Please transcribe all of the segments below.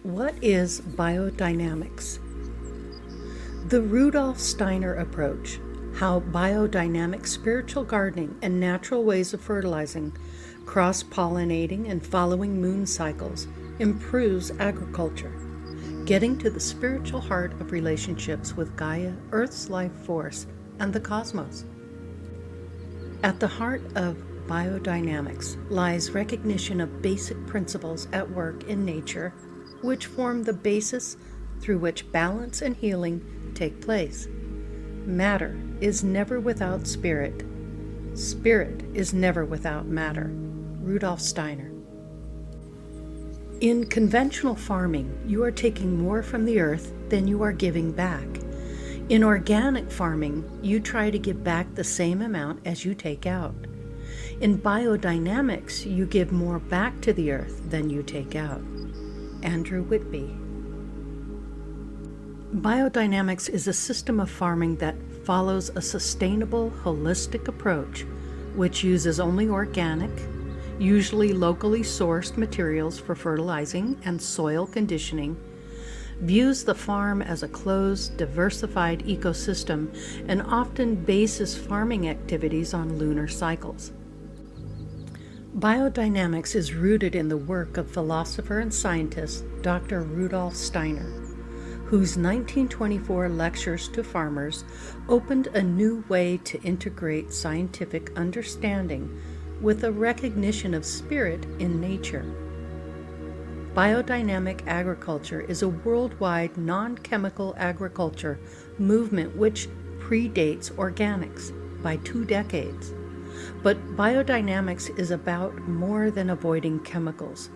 What is biodynamics? The Rudolph Steiner approach, how biodynamic spiritual gardening and natural ways of fertilizing, cross-pollinating and following moon cycles improves agriculture, getting to the spiritual heart of relationships with Gaia, Earth's life force, and the cosmos. At the heart of biodynamics lies recognition of basic principles at work in nature, which form the basis through which balance and healing take place. Matter is never without spirit. Spirit is never without matter. Rudolph Steiner. In conventional farming, you are taking more from the earth than you are giving back. In organic farming, you try to give back the same amount as you take out. In biodynamics, you give more back to the earth than you take out. Andrew Whitby. Biodynamics is a system of farming that follows a sustainable, holistic approach, which uses only organic, usually locally sourced materials for fertilizing and soil conditioning, views the farm as a closed, diversified ecosystem, and often bases farming activities on lunar cycles. Biodynamics is rooted in the work of philosopher and scientist Dr. Rudolph Steiner, whose 1924 lectures to farmers opened a new way to integrate scientific understanding with a recognition of spirit in nature. Biodynamic agriculture is a worldwide non-chemical agriculture movement which predates organics by 2 decades. But biodynamics is about more than avoiding chemicals.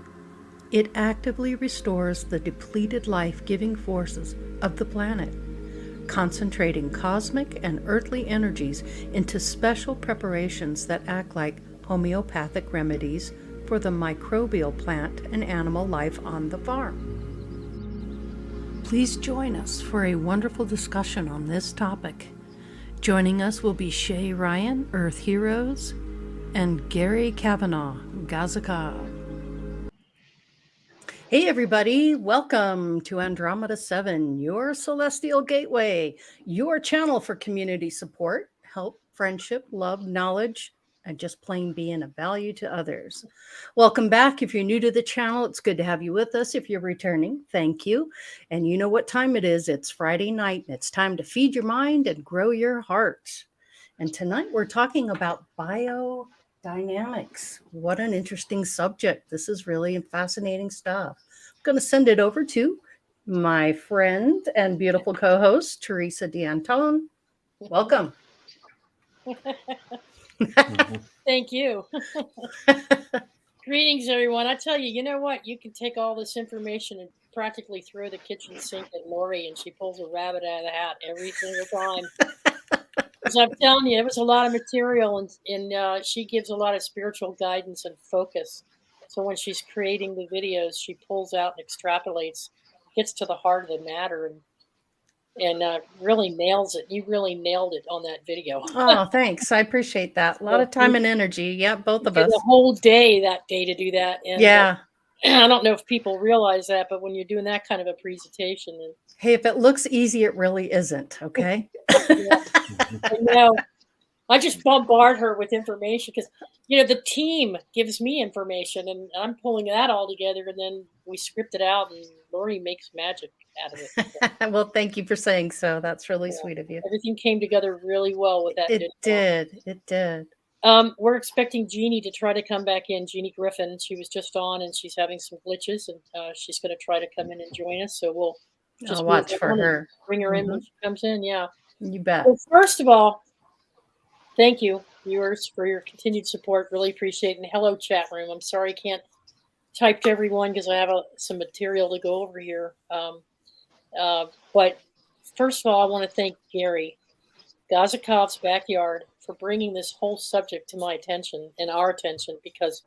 It actively restores the depleted life-giving forces of the planet, concentrating cosmic and earthly energies into special preparations that act like homeopathic remedies for the microbial plant and animal life on the farm. Please join us for a wonderful discussion on this topic. Joining us will be Shay Ryan, Earth Heroes, and Gary Kavanaugh, Gazza Cav. Hey everybody, welcome to Andromeda 7, your celestial gateway, your channel for community support, help, friendship, love, knowledge, and just plain being of value to others. Welcome back. If you're new to the channel, it's good to have you with us. If you're returning, thank you. And you know what time it is. It's Friday night, and it's time to feed your mind and grow your heart. And tonight we're talking about biodynamics. What an interesting subject. This is really fascinating stuff. I'm going to send it over to my friend and beautiful co-host, Teresa D'Antone. Welcome. Thank you. Greetings, everyone. I tell you, you know what? You can take all this information and practically throw the kitchen sink at Lori, and she pulls a rabbit out of the hat every single time. Because I'm telling you, it was a lot of material, and she gives a lot of spiritual guidance and focus. So when she's creating the videos, she pulls out and extrapolates, gets to the heart of the matter, and really nails it. You really nailed it on that video. Oh, thanks. I appreciate that. A lot of time and energy. Yeah, both of us. A whole day that day to do that. And yeah. I don't know if people realize that, but when you're doing that kind of a presentation. And, hey, if it looks easy, it really isn't. Okay. I just bombard her with information because, the team gives me information and I'm pulling that all together, and then we script it out and Lori makes magic out of it. Well, thank you for saying so. That's really sweet of you. Everything came together really well with that. It did. We're expecting Jeanie to try to come back in. Jeanie Griffin, she was just on and she's having some glitches, and she's going to try to come in and join us. So we'll just watch for her. Bring her in when she comes in. Yeah. You bet. Well, first of all, thank you, viewers, for your continued support. Really appreciate it. And hello, chat room. I'm sorry I can't type to everyone because I have some material to go over here. But first of all, I want to thank Gary, Gazza Cav's Backyard, for bringing this whole subject to my attention and our attention, because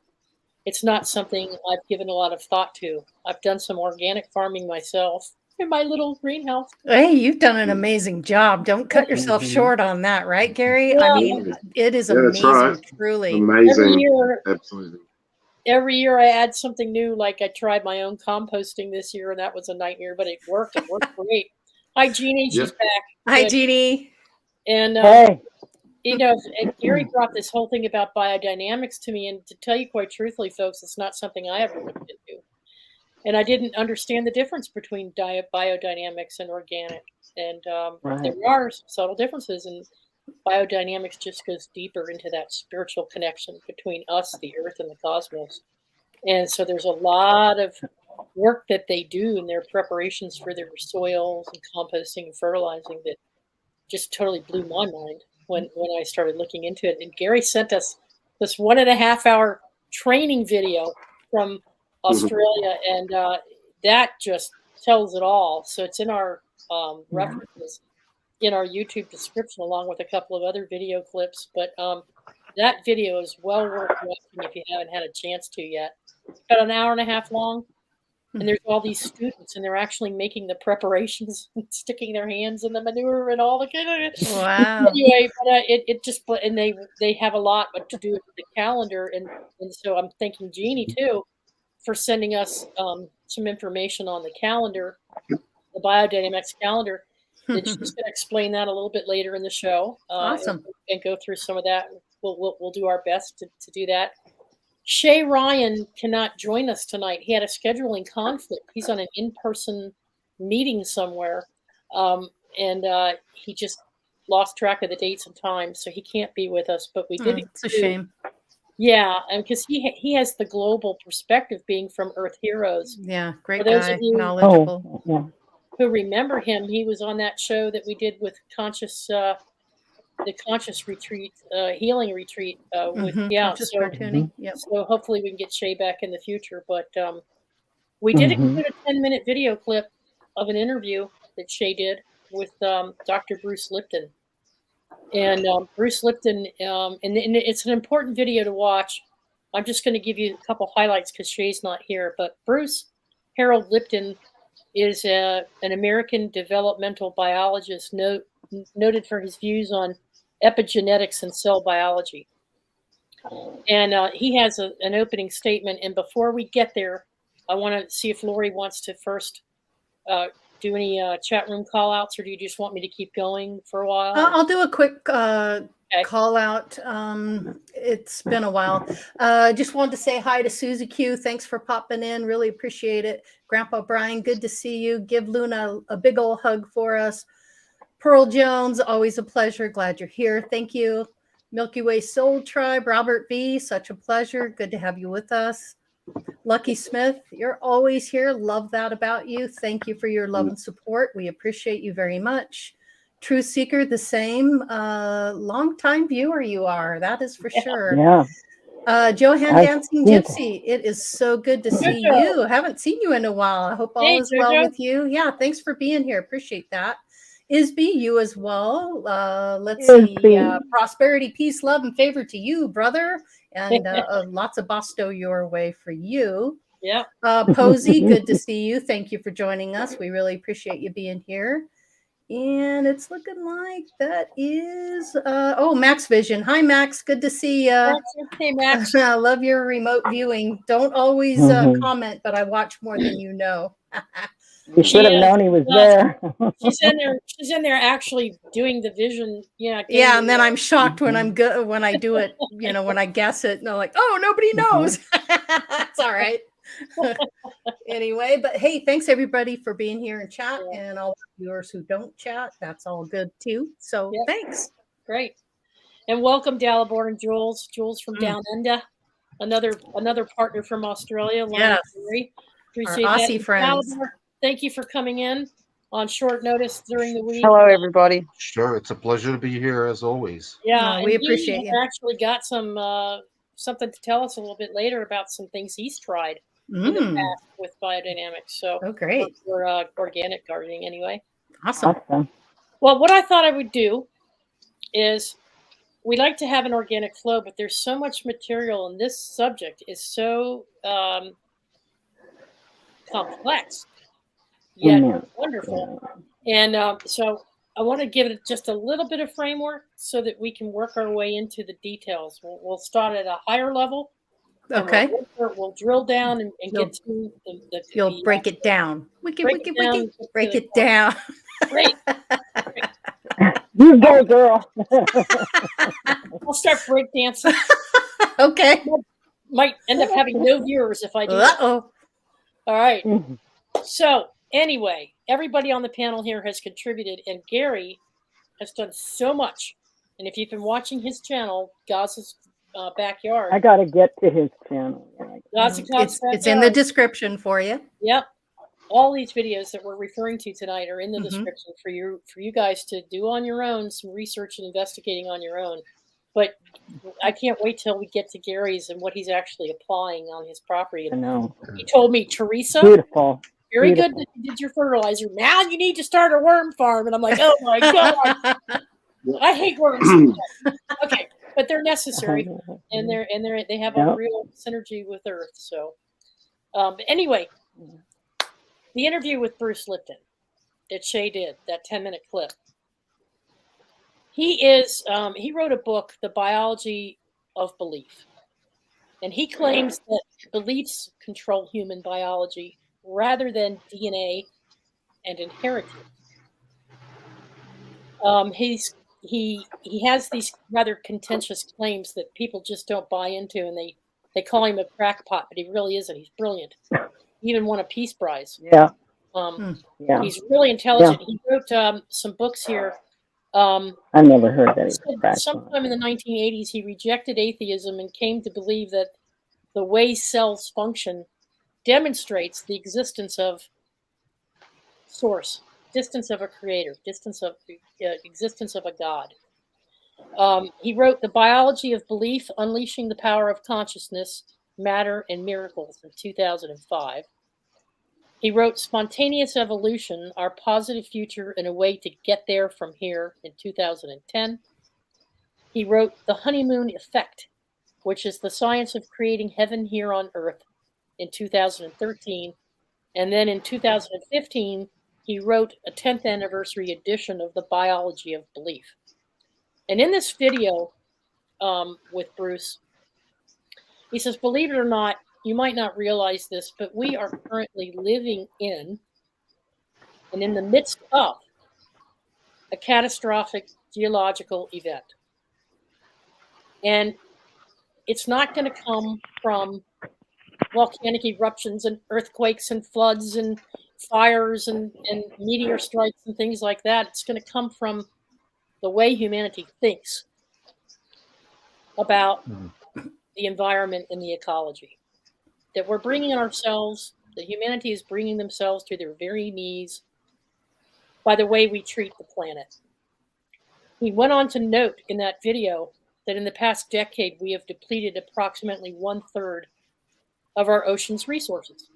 it's not something I've given a lot of thought to. I've done some organic farming myself in my little greenhouse. Hey, you've done an amazing job. Don't cut yourself short on that, right, Gary? Yeah. I mean, it is amazing, right. Truly. Amazing. Absolutely. every year I add something new. Like I tried my own composting this year, and that was a nightmare, but it worked. It worked great. Hi, Jeanie. She's back. Hi, Good. Jeanie. And Hey. you know, and Gary brought this whole thing about biodynamics to me, and to tell you quite truthfully, folks, it's not something I ever looked into, and I didn't understand the difference between biodynamics and organic, and there are subtle differences, and biodynamics just goes deeper into that spiritual connection between us, the earth, and the cosmos. And so there's a lot of work that they do in their preparations for their soils and composting and fertilizing that just totally blew my mind when I started looking into it. And Gary sent us this 1.5 hour training video from Australia, and that just tells it all. So it's in our references in our YouTube description, along with a couple of other video clips. But that video is well worth watching if you haven't had a chance to yet. It's about 1.5 hours long, and there's all these students, and they're actually making the preparations and sticking their hands in the manure and all the kind of. Wow. Anyway, but it just, and they have a lot to do with the calendar, and so I'm thanking Jeanie too for sending us some information on the calendar, the Biodynamics calendar. And she's going to explain that a little bit later in the show. Awesome. And go through some of that. We'll do our best to do that. Shay Ryan cannot join us tonight. He had a scheduling conflict. He's on an in-person meeting somewhere, and he just lost track of the dates and times, so he can't be with us. But we did. It's a shame. Yeah, and because he has the global perspective, being from Earth Heroes. Yeah, great For those guy, of you knowledgeable. who remember him, he was on that show that we did with the conscious retreat, healing retreat. With cartooning. Yep. So hopefully we can get Shay back in the future. But we did include a 10-minute video clip of an interview that Shay did with Dr. Bruce Lipton. And Bruce Lipton, and it's an important video to watch. I'm just going to give you a couple highlights because Shay's not here. But Bruce Harold Lipton is an American developmental biologist noted for his views on epigenetics and cell biology. And he has an opening statement. And before we get there, I want to see if Lori wants to first do any chat room call outs, or do you just want me to keep going for a while? I'll do a quick call out. It's been a while. Just wanted to say hi to Susie Q. Thanks for popping in. Really appreciate it. Grandpa Brian, good to see you. Give Luna a big old hug for us. Pearl Jones, always a pleasure. Glad you're here. Thank you. Milky Way Soul Tribe, Robert V, such a pleasure. Good to have you with us. Lucky Smith, you're always here. Love that about you. Thank you for your love and support. We appreciate you very much. Truth Seeker, the same. Long-time viewer you are. That is for sure. Yeah. Johan Dancing Gypsy, it is so good to see you. Haven't seen you in a while. I hope all is well with you. Yeah, thanks for being here. Appreciate that. Isby, you as well. Let's see. Prosperity, peace, love, and favor to you, brother. And lots of Bosto your way for you. Yeah. Posey, good to see you. Thank you for joining us. We really appreciate you being here. And it's looking like that is, Max Vision. Hi, Max. Good to see you. Hey, Max. I love your remote viewing. Don't always comment, but I watch more than you know. You should have known he was there. She's in there actually doing the vision. Yeah. Yeah, and then I'm shocked when I'm good when I do it. When I guess it, and I'm like, oh, nobody knows. That's all right. Anyway, but hey, thanks everybody for being here and chat, and all the viewers who don't chat. That's all good too. So thanks. Great, and welcome Dalibor and Jules. Jules from Down Under, another partner from Australia. Yes, appreciate our that. Aussie friends. Dalibor, thank you for coming in on short notice during the week. Hello, everybody. Sure, it's a pleasure to be here as always. Yeah, we appreciate you. Actually, got some something to tell us a little bit later about some things he's tried in the past with biodynamics. So, great for organic gardening, anyway. Awesome. Well, what I thought I would do is we like to have an organic flow, but there's so much material, and this subject is so complex yet wonderful. And so I want to give it just a little bit of framework so that we can work our way into the details. We'll start at a higher level, Okay. We'll drill down and get to the You'll break it down. We can break it down. Great. You go, girl. I'll start breakdancing. Okay. Might end up having no viewers if I do. Uh-oh. All right. So anyway, everybody on the panel here has contributed, and Gary has done so much. And if you've been watching his channel, Gazza's Backyard, I got to get to his channel. Gazza Cav's it's in the description for you. Yep. All these videos that we're referring to tonight are in the description for you guys to do on your own, some research and investigating on your own. But I can't wait till we get to Gary's and what he's actually applying on his property. I know. He told me, Teresa, beautiful. Very good that you did your fertilizer. Now you need to start a worm farm. And I'm like, oh my God. I hate worms. Okay, but they're necessary, and they have a real synergy with Earth. So, but anyway, the interview with Bruce Lipton that Shay did, that 10-minute clip. He wrote a book, The Biology of Belief, and he claims that beliefs control human biology rather than DNA and inheritance. He has these rather contentious claims that people just don't buy into, and they call him a crackpot, but he really isn't. He's brilliant. He even won a Peace Prize. Yeah. He's really intelligent. Yeah. He wrote some books here. I never heard that. Sometime in the 1980s, he rejected atheism and came to believe that the way cells function demonstrates the existence of source, existence of a creator, existence of a God. He wrote The Biology of Belief, Unleashing the Power of Consciousness, Matter, and Miracles in 2005. He wrote Spontaneous Evolution, Our Positive Future and a Way to Get There from Here in 2010. He wrote The Honeymoon Effect, which is the science of creating heaven here on Earth in 2013. And then in 2015, he wrote a 10th anniversary edition of The Biology of Belief. And in this video with Bruce, he says, believe it or not, you might not realize this, but we are currently living in and in the midst of a catastrophic geological event. And it's not going to come from volcanic eruptions and earthquakes and floods and fires and meteor strikes and things like that. It's going to come from the way humanity thinks about the environment and the ecology. That we're bringing ourselves, that humanity is bringing themselves to their very knees by the way we treat the planet. He went on to note in that video that in the past decade, we have depleted approximately 1/3 of our ocean's resources.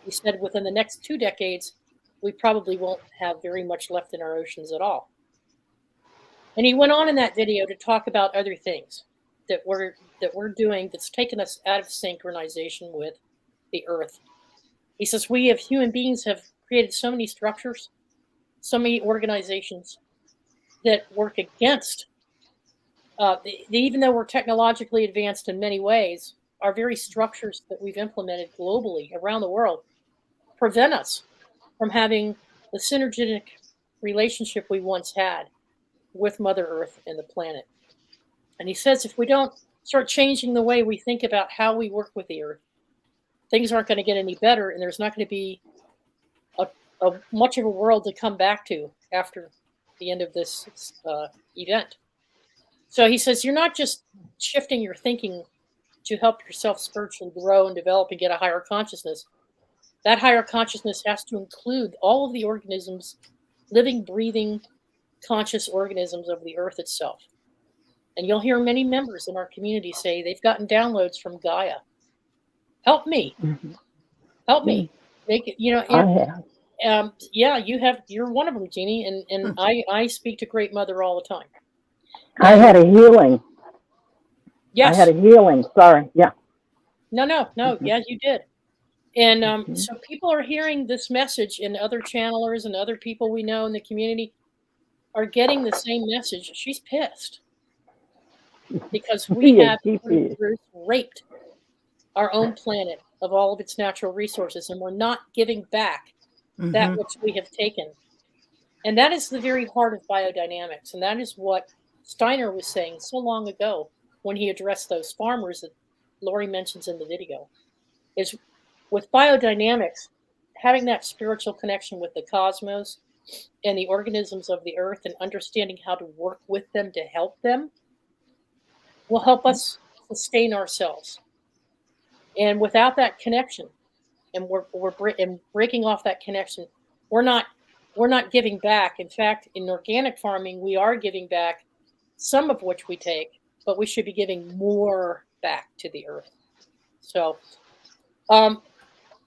He said within the next 2 decades, we probably won't have very much left in our oceans at all. And he went on in that video to talk about other things that we're doing that's taken us out of synchronization with the Earth. He says we as human beings have created so many structures, so many organizations that work against, even though we're technologically advanced in many ways, our very structures that we've implemented globally around the world prevent us from having the synergetic relationship we once had with Mother Earth and the planet. And he says if we don't start changing the way we think about how we work with the Earth, things aren't going to get any better, and there's not going to be a much of a world to come back to after the end of this event. So he says you're not just shifting your thinking to help yourself spiritually grow and develop and get a higher consciousness. That higher consciousness has to include all of the organisms, living, breathing, conscious organisms of the Earth itself. And you'll hear many members in our community say they've gotten downloads from Gaia. Help me. Help me. Make it, you're one of them, Jeanie, and I speak to Great Mother all the time. I had a healing. Yes. I had a healing. Sorry. Yeah. No. Yeah, you did. And so people are hearing this message, and other channelers and other people we know in the community are getting the same message. She's pissed because we have Bruce raped our own planet of all of its natural resources, and we're not giving back that which we have taken. And that is the very heart of biodynamics. And that is what Steiner was saying so long ago when he addressed those farmers that Lori mentions in the video, is with biodynamics, having that spiritual connection with the cosmos and the organisms of the earth and understanding how to work with them to help them will help us sustain ourselves. And without that connection, and we're breaking off that connection, we're not giving back. In fact, in organic farming, we are giving back some of which we take, but we should be giving more back to the earth. So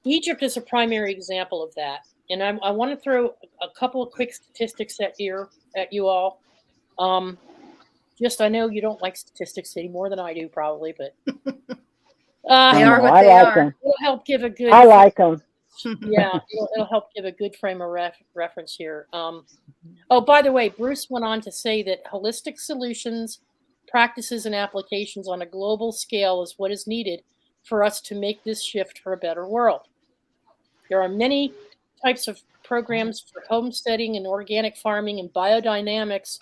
Egypt is a primary example of that. And I want to throw a couple of quick statistics at you all. I know you don't like statistics any more than I do, probably, but They are what I they like are. them. It'll help give a good. I like them. Yeah, it'll help give a good frame of reference here. Oh, by the way, Bruce went on to say that holistic solutions, practices, and applications on a global scale is what is needed for us to make this shift for a better world. There are many types of programs for homesteading and organic farming and biodynamics,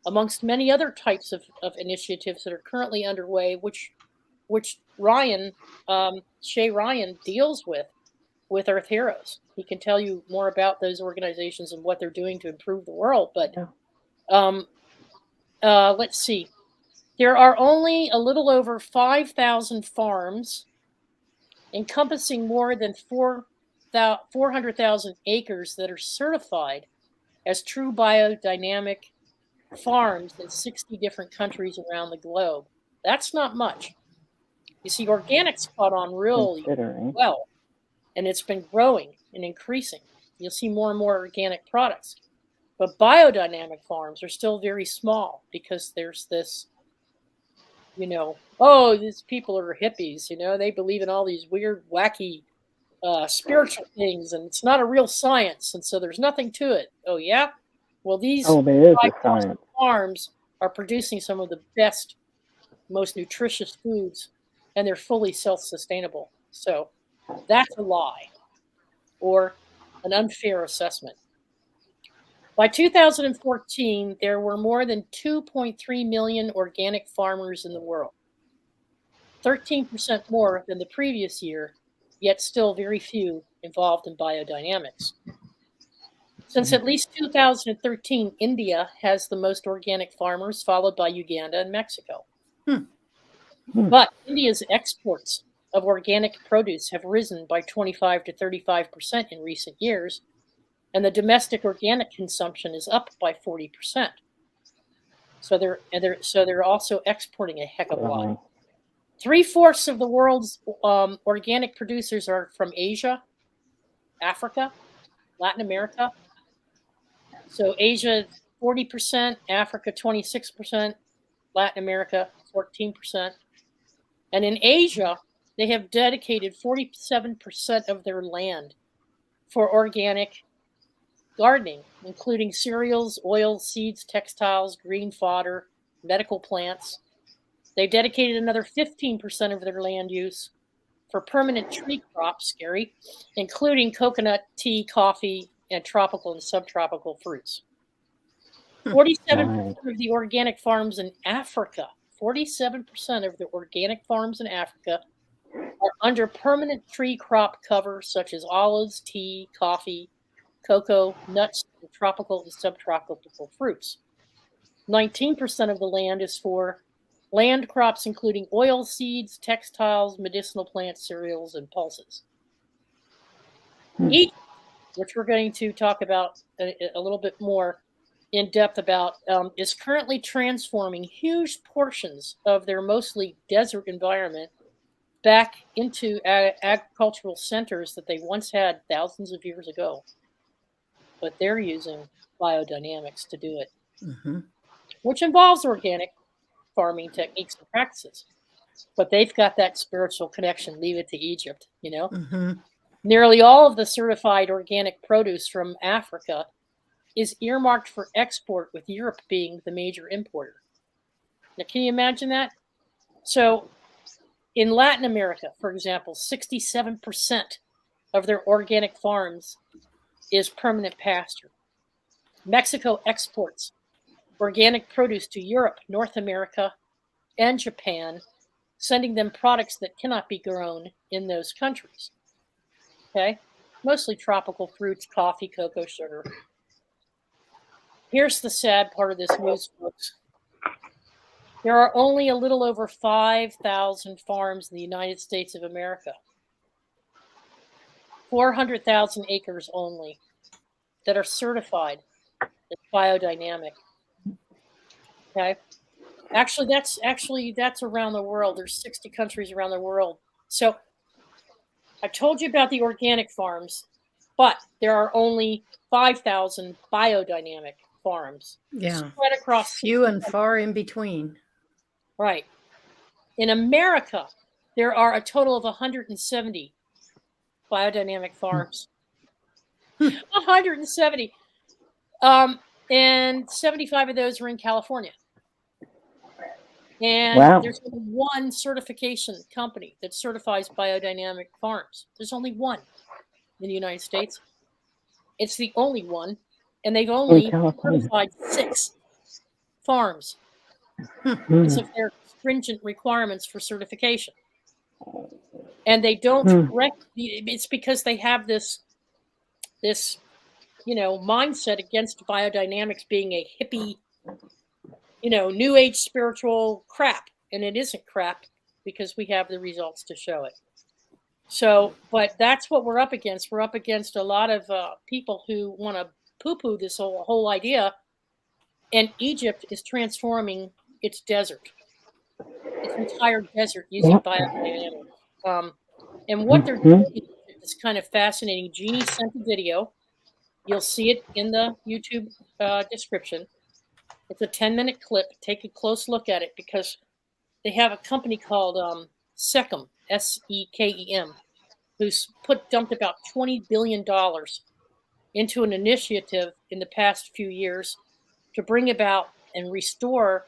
amongst many other types of initiatives that are currently underway, which Shay Ryan deals with Earth Heroes. He can tell you more about those organizations and what they're doing to improve the world. But let's see. There are only a little over 5,000 farms encompassing more than 400,000 acres that are certified as true biodynamic farms in 60 different countries around the globe. That's not much. You see, organics caught on really well, and it's been growing and increasing. You'll see more and more organic products. But biodynamic farms are still very small because there's this, these people are hippies, they believe in all these weird, wacky spiritual things, and it's not a real science, and so there's nothing to it. Oh, yeah? Well, these farms are producing some of the best, most nutritious foods, and they're fully self-sustainable. So that's a lie or an unfair assessment. By 2014, there were more than 2.3 million organic farmers in the world, 13% more than the previous year, yet still very few involved in biodynamics. Since at least 2013, India has the most organic farmers, followed by Uganda and Mexico. But India's exports of organic produce have risen by 25 to 35% in recent years, and the domestic organic consumption is up by 40%. So they're also exporting a heck of a lot. 3/4 of the world's organic producers are from Asia, Africa, Latin America. So Asia 40%, Africa 26%, Latin America 14%. And in Asia, they have dedicated 47% of their land for organic gardening, including cereals, oil, seeds, textiles, green fodder, medical plants. They've dedicated another 15% of their land use for permanent tree crops, including coconut, tea, coffee, and tropical and subtropical fruits. 47% of the organic farms in Africa, 47% of the organic farms in Africa are under permanent tree crop cover, such as olives, tea, coffee, cocoa, nuts, and tropical and subtropical fruits. 19% of the land is for land crops, including oil seeds, textiles, medicinal plants, cereals, and pulses. Egypt, which we're going to talk about a little bit more in depth about, is currently transforming huge portions of their mostly desert environment back into agricultural centers that they once had thousands of years ago. But they're using biodynamics to do it, which involves organic farming techniques and practices. But they've got that spiritual connection. Leave it to Egypt, Nearly all of the certified organic produce from Africa is earmarked for export, with Europe being the major importer. Now, can you imagine that? So In Latin America, for example, 67% of their organic farms is permanent pasture. Mexico exports organic produce to Europe, North America, and Japan, sending them products that cannot be grown in those countries. Okay? Mostly tropical fruits, coffee, cocoa, sugar. Here's the sad part of this news, folks. There are only a little over 5,000 farms in the United States of America. 400,000 acres only that are certified as biodynamic. Okay? Actually, that's around the world. There's 60 countries around the world. So I told you about the organic farms, but there are only 5,000 biodynamic farms. Yeah. Spread across few and far in between. Right. In America, there are a total of 170 biodynamic farms. 170. And 75 of those are in California. And there's only one certification company that certifies biodynamic farms. There's only one in the United States. It's the only one. And they've only certified 6 farms because of their stringent requirements for certification. And they don't it's because they have this mindset against biodynamics being a hippie, new age spiritual crap. And it isn't crap because we have the results to show it. So, but that's what we're up against. We're up against a lot of people who want to poo-poo this whole idea. And Egypt is transforming its desert, its entire desert, using biodynamics. And what they're doing is kind of fascinating. Jeanie sent a video. You'll see it in the YouTube description. It's a 10-minute clip. Take a close look at it because they have a company called Sekem, S-E-K-E-M, who's dumped about $20 billion into an initiative in the past few years to bring about and restore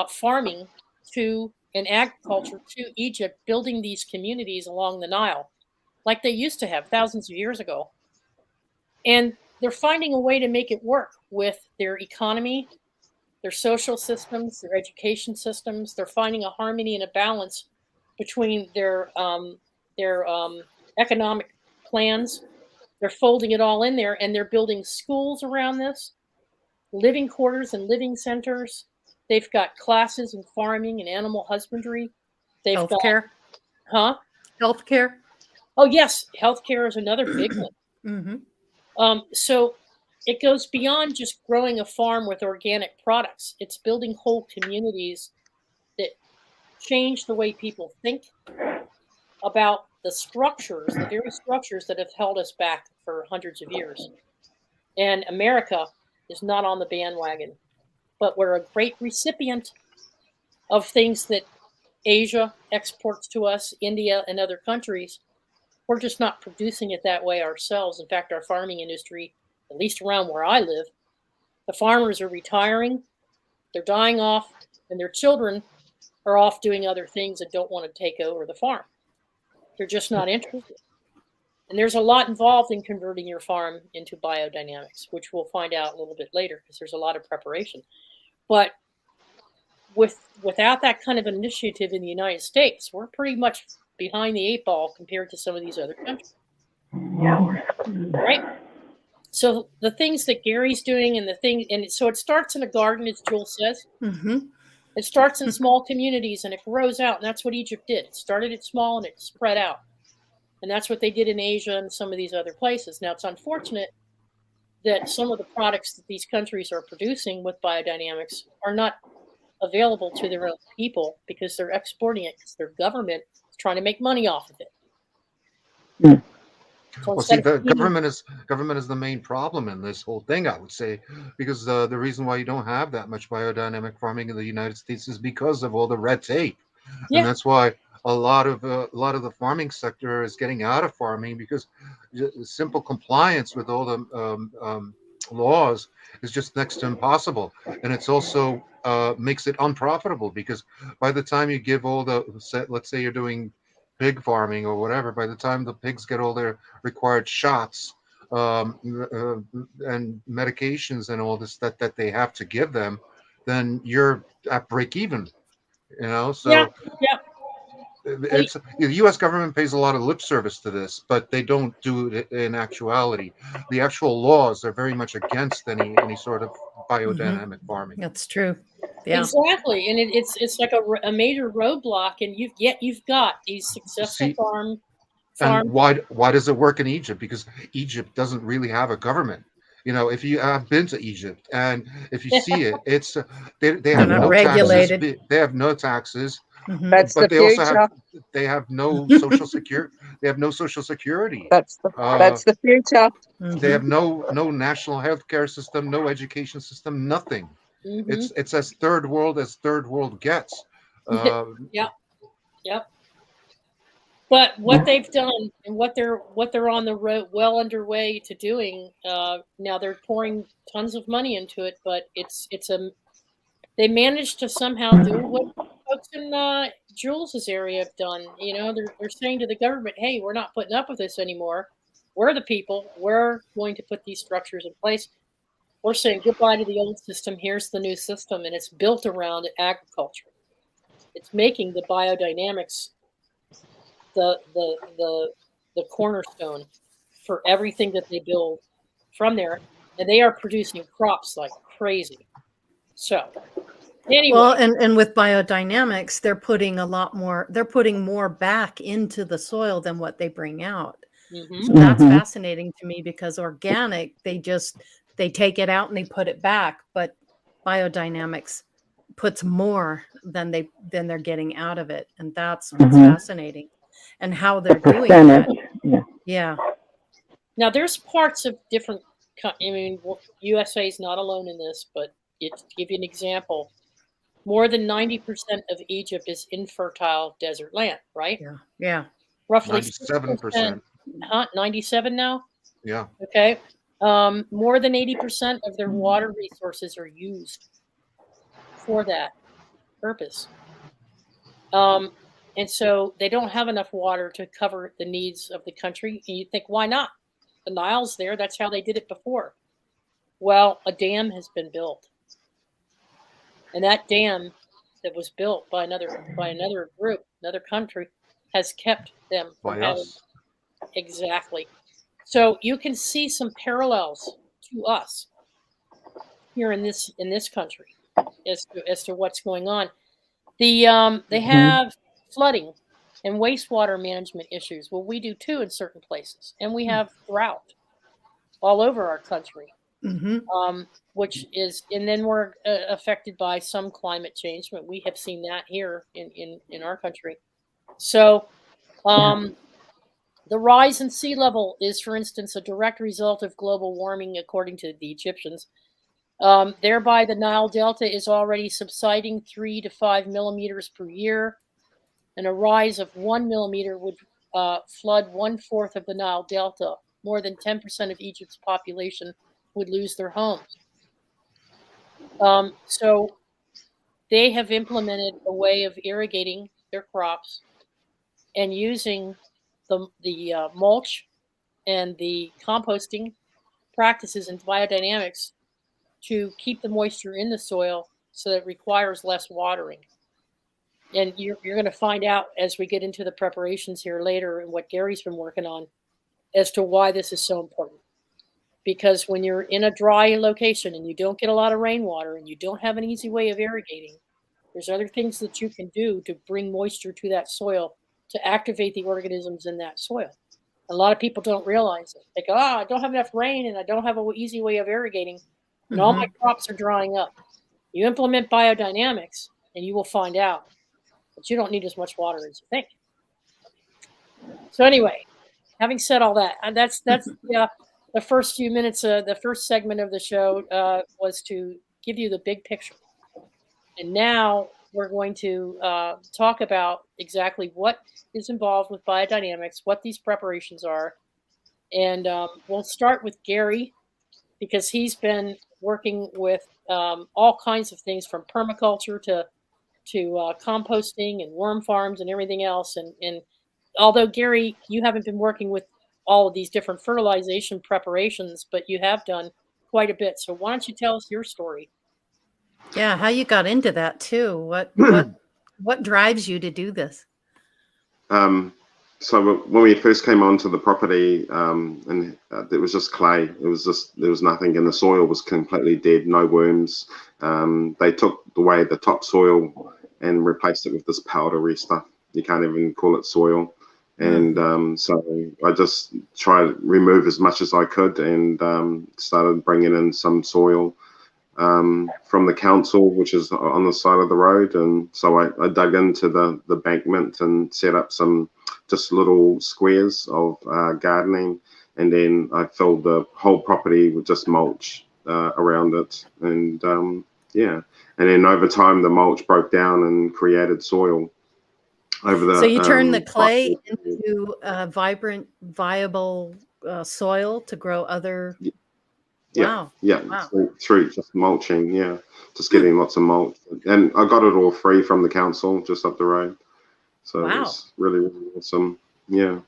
farming to and agriculture to Egypt, building these communities along the Nile like they used to have thousands of years ago. And they're finding a way to make it work with their economy, their social systems, their education systems. They're finding a harmony and a balance between their economic plans. They're folding it all in there, and they're building schools around this, living quarters and living centers. They've got classes in farming and animal husbandry. They've healthcare. Healthcare. Oh, yes. Healthcare is another big one. So it goes beyond just growing a farm with organic products. It's building whole communities that change the way people think about the structures, the very structures that have held us back for hundreds of years. And America is not on the bandwagon, but we're a great recipient of things that Asia exports to us, India and other countries. We're just not producing it that way ourselves. In fact, our farming industry, at least around where I live, the farmers are retiring, they're dying off, and their children are off doing other things and don't want to take over the farm. They're just not interested. And there's a lot involved in converting your farm into biodynamics, which we'll find out a little bit later because there's a lot of preparation. But without that kind of initiative in the United States, we're pretty much behind the 8 ball compared to some of these other countries. Right? So the things that Gary's doing and so it starts in a garden, as Jewel says. It starts in small communities and it grows out. And that's what Egypt did. It started it small and it spread out. And that's what they did in Asia and some of these other places. Now, it's unfortunate that some of the products that these countries are producing with biodynamics are not available to their own people because they're exporting it because their government is trying to make money off of it. So well, see, the government is the main problem in this whole thing, I would say, because the reason why you don't have that much biodynamic farming in the United States is because of all the red tape, and that's why a lot of the farming sector is getting out of farming because simple compliance with all the laws is just next to impossible, and it's also makes it unprofitable, because by the time you give all the, let's say you're doing pig farming or whatever, by the time the pigs get all their required shots, and medications and all this that they have to give them, then you're at break even. Yeah, So yeah. it's the U.S. government pays a lot of lip service to this, but they don't do it in actuality. The actual laws are very much against any sort of biodynamic farming. That's true. Yeah. Exactly, and it's like a major roadblock, and you've got these successful See, farms. and why does it work in Egypt? Because Egypt doesn't really have a government. If you have been to Egypt and if you see it, it's they They're have not no taxes. regulated. They have no taxes, Mhm. That's the but they also future. have no social security. They have no social security. That's the future. They have Mhm. no national health care system, no education system, nothing. Mm-hmm. It's as third world gets. Yep, yep. But what they've done and what they're on the road, well underway to doing, now they're pouring tons of money into it, but they managed to somehow do what folks in Jules's area have done. They're saying to the government, "Hey, we're not putting up with this anymore. We're the people. We're going to put these structures in place. We're saying goodbye to the old system. Here's the new system, and it's built around agriculture. It's making the biodynamics the cornerstone for everything that they build from there, and they are producing crops like crazy." So anyway, Well, and with biodynamics, they're putting more back into the soil than what they bring out. mm-hmm. So that's fascinating to me, because organic, they take it out and they put it back, but biodynamics puts more than they're getting out of it, and that's what's fascinating, and how they're doing that. Yeah. Now there's parts of different. USA is not alone in this, but to give you an example, more than 90% of Egypt is infertile desert land, right? Yeah. Yeah. Roughly 97%. 97 now? Yeah. Okay. More than 80% of their water resources are used for that purpose. And so they don't have enough water to cover the needs of the country. And you think, why not? The Nile's there. That's how they did it before. Well, a dam has been built. And that dam that was built by another group, another country, has kept them from having. Exactly. So you can see some parallels to us here in this country as to what's going on. They have flooding and wastewater management issues. Well, we do too in certain places, and we have drought all over our country. Which is, and then we're affected by some climate change, but we have seen that here in our country. So the rise in sea level is, for instance, a direct result of global warming, according to the Egyptians. Thereby, the Nile Delta is already subsiding 3 to 5 millimeters per year, and a rise of 1 millimeter would flood 1/4 of the Nile Delta. More than 10% of Egypt's population would lose their homes. So they have implemented a way of irrigating their crops and using the mulch and the composting practices and biodynamics to keep the moisture in the soil, so that it requires less watering. And you're going to find out as we get into the preparations here later, and what Gary's been working on, as to why this is so important. Because when you're in a dry location and you don't get a lot of rainwater and you don't have an easy way of irrigating, there's other things that you can do to bring moisture to that soil, to activate the organisms in that soil. A lot of people don't realize it. They go, I don't have enough rain and I don't have an easy way of irrigating, and all my crops are drying up. You implement biodynamics and you will find out that you don't need as much water as you think. So anyway, having said all that, and that's the first few minutes, the first segment of the show was to give you the big picture. And now we're going to talk about exactly what is involved with biodynamics, what these preparations are. And we'll start with Gary. because he's been working with all kinds of things from permaculture to composting and worm farms and everything else. And although, Gary, you haven't been working with all of these different fertilization preparations, but you have done quite a bit. So why don't you tell us your story? Yeah, how you got into that too. What drives you to do this? So when we first came onto the property, and it was just clay. It was just, there was nothing, and the soil was completely dead, no worms. They took away the topsoil and replaced it with this powdery stuff. You can't even call it soil. And so I just tried to remove as much as I could, and started bringing in some soil from the council, which is on the side of the road. And so I dug into the embankment and set up some just little squares of gardening, and then I filled the whole property with just mulch around it. And yeah, and then over time the mulch broke down and created soil over the. So you turned the clay into vibrant, viable soil to grow other. Yeah, wow. Yeah, wow. Through just mulching, yeah, just getting lots of mulch, and I got it all free from the council just up the road, so wow. It was really, really awesome. Yeah.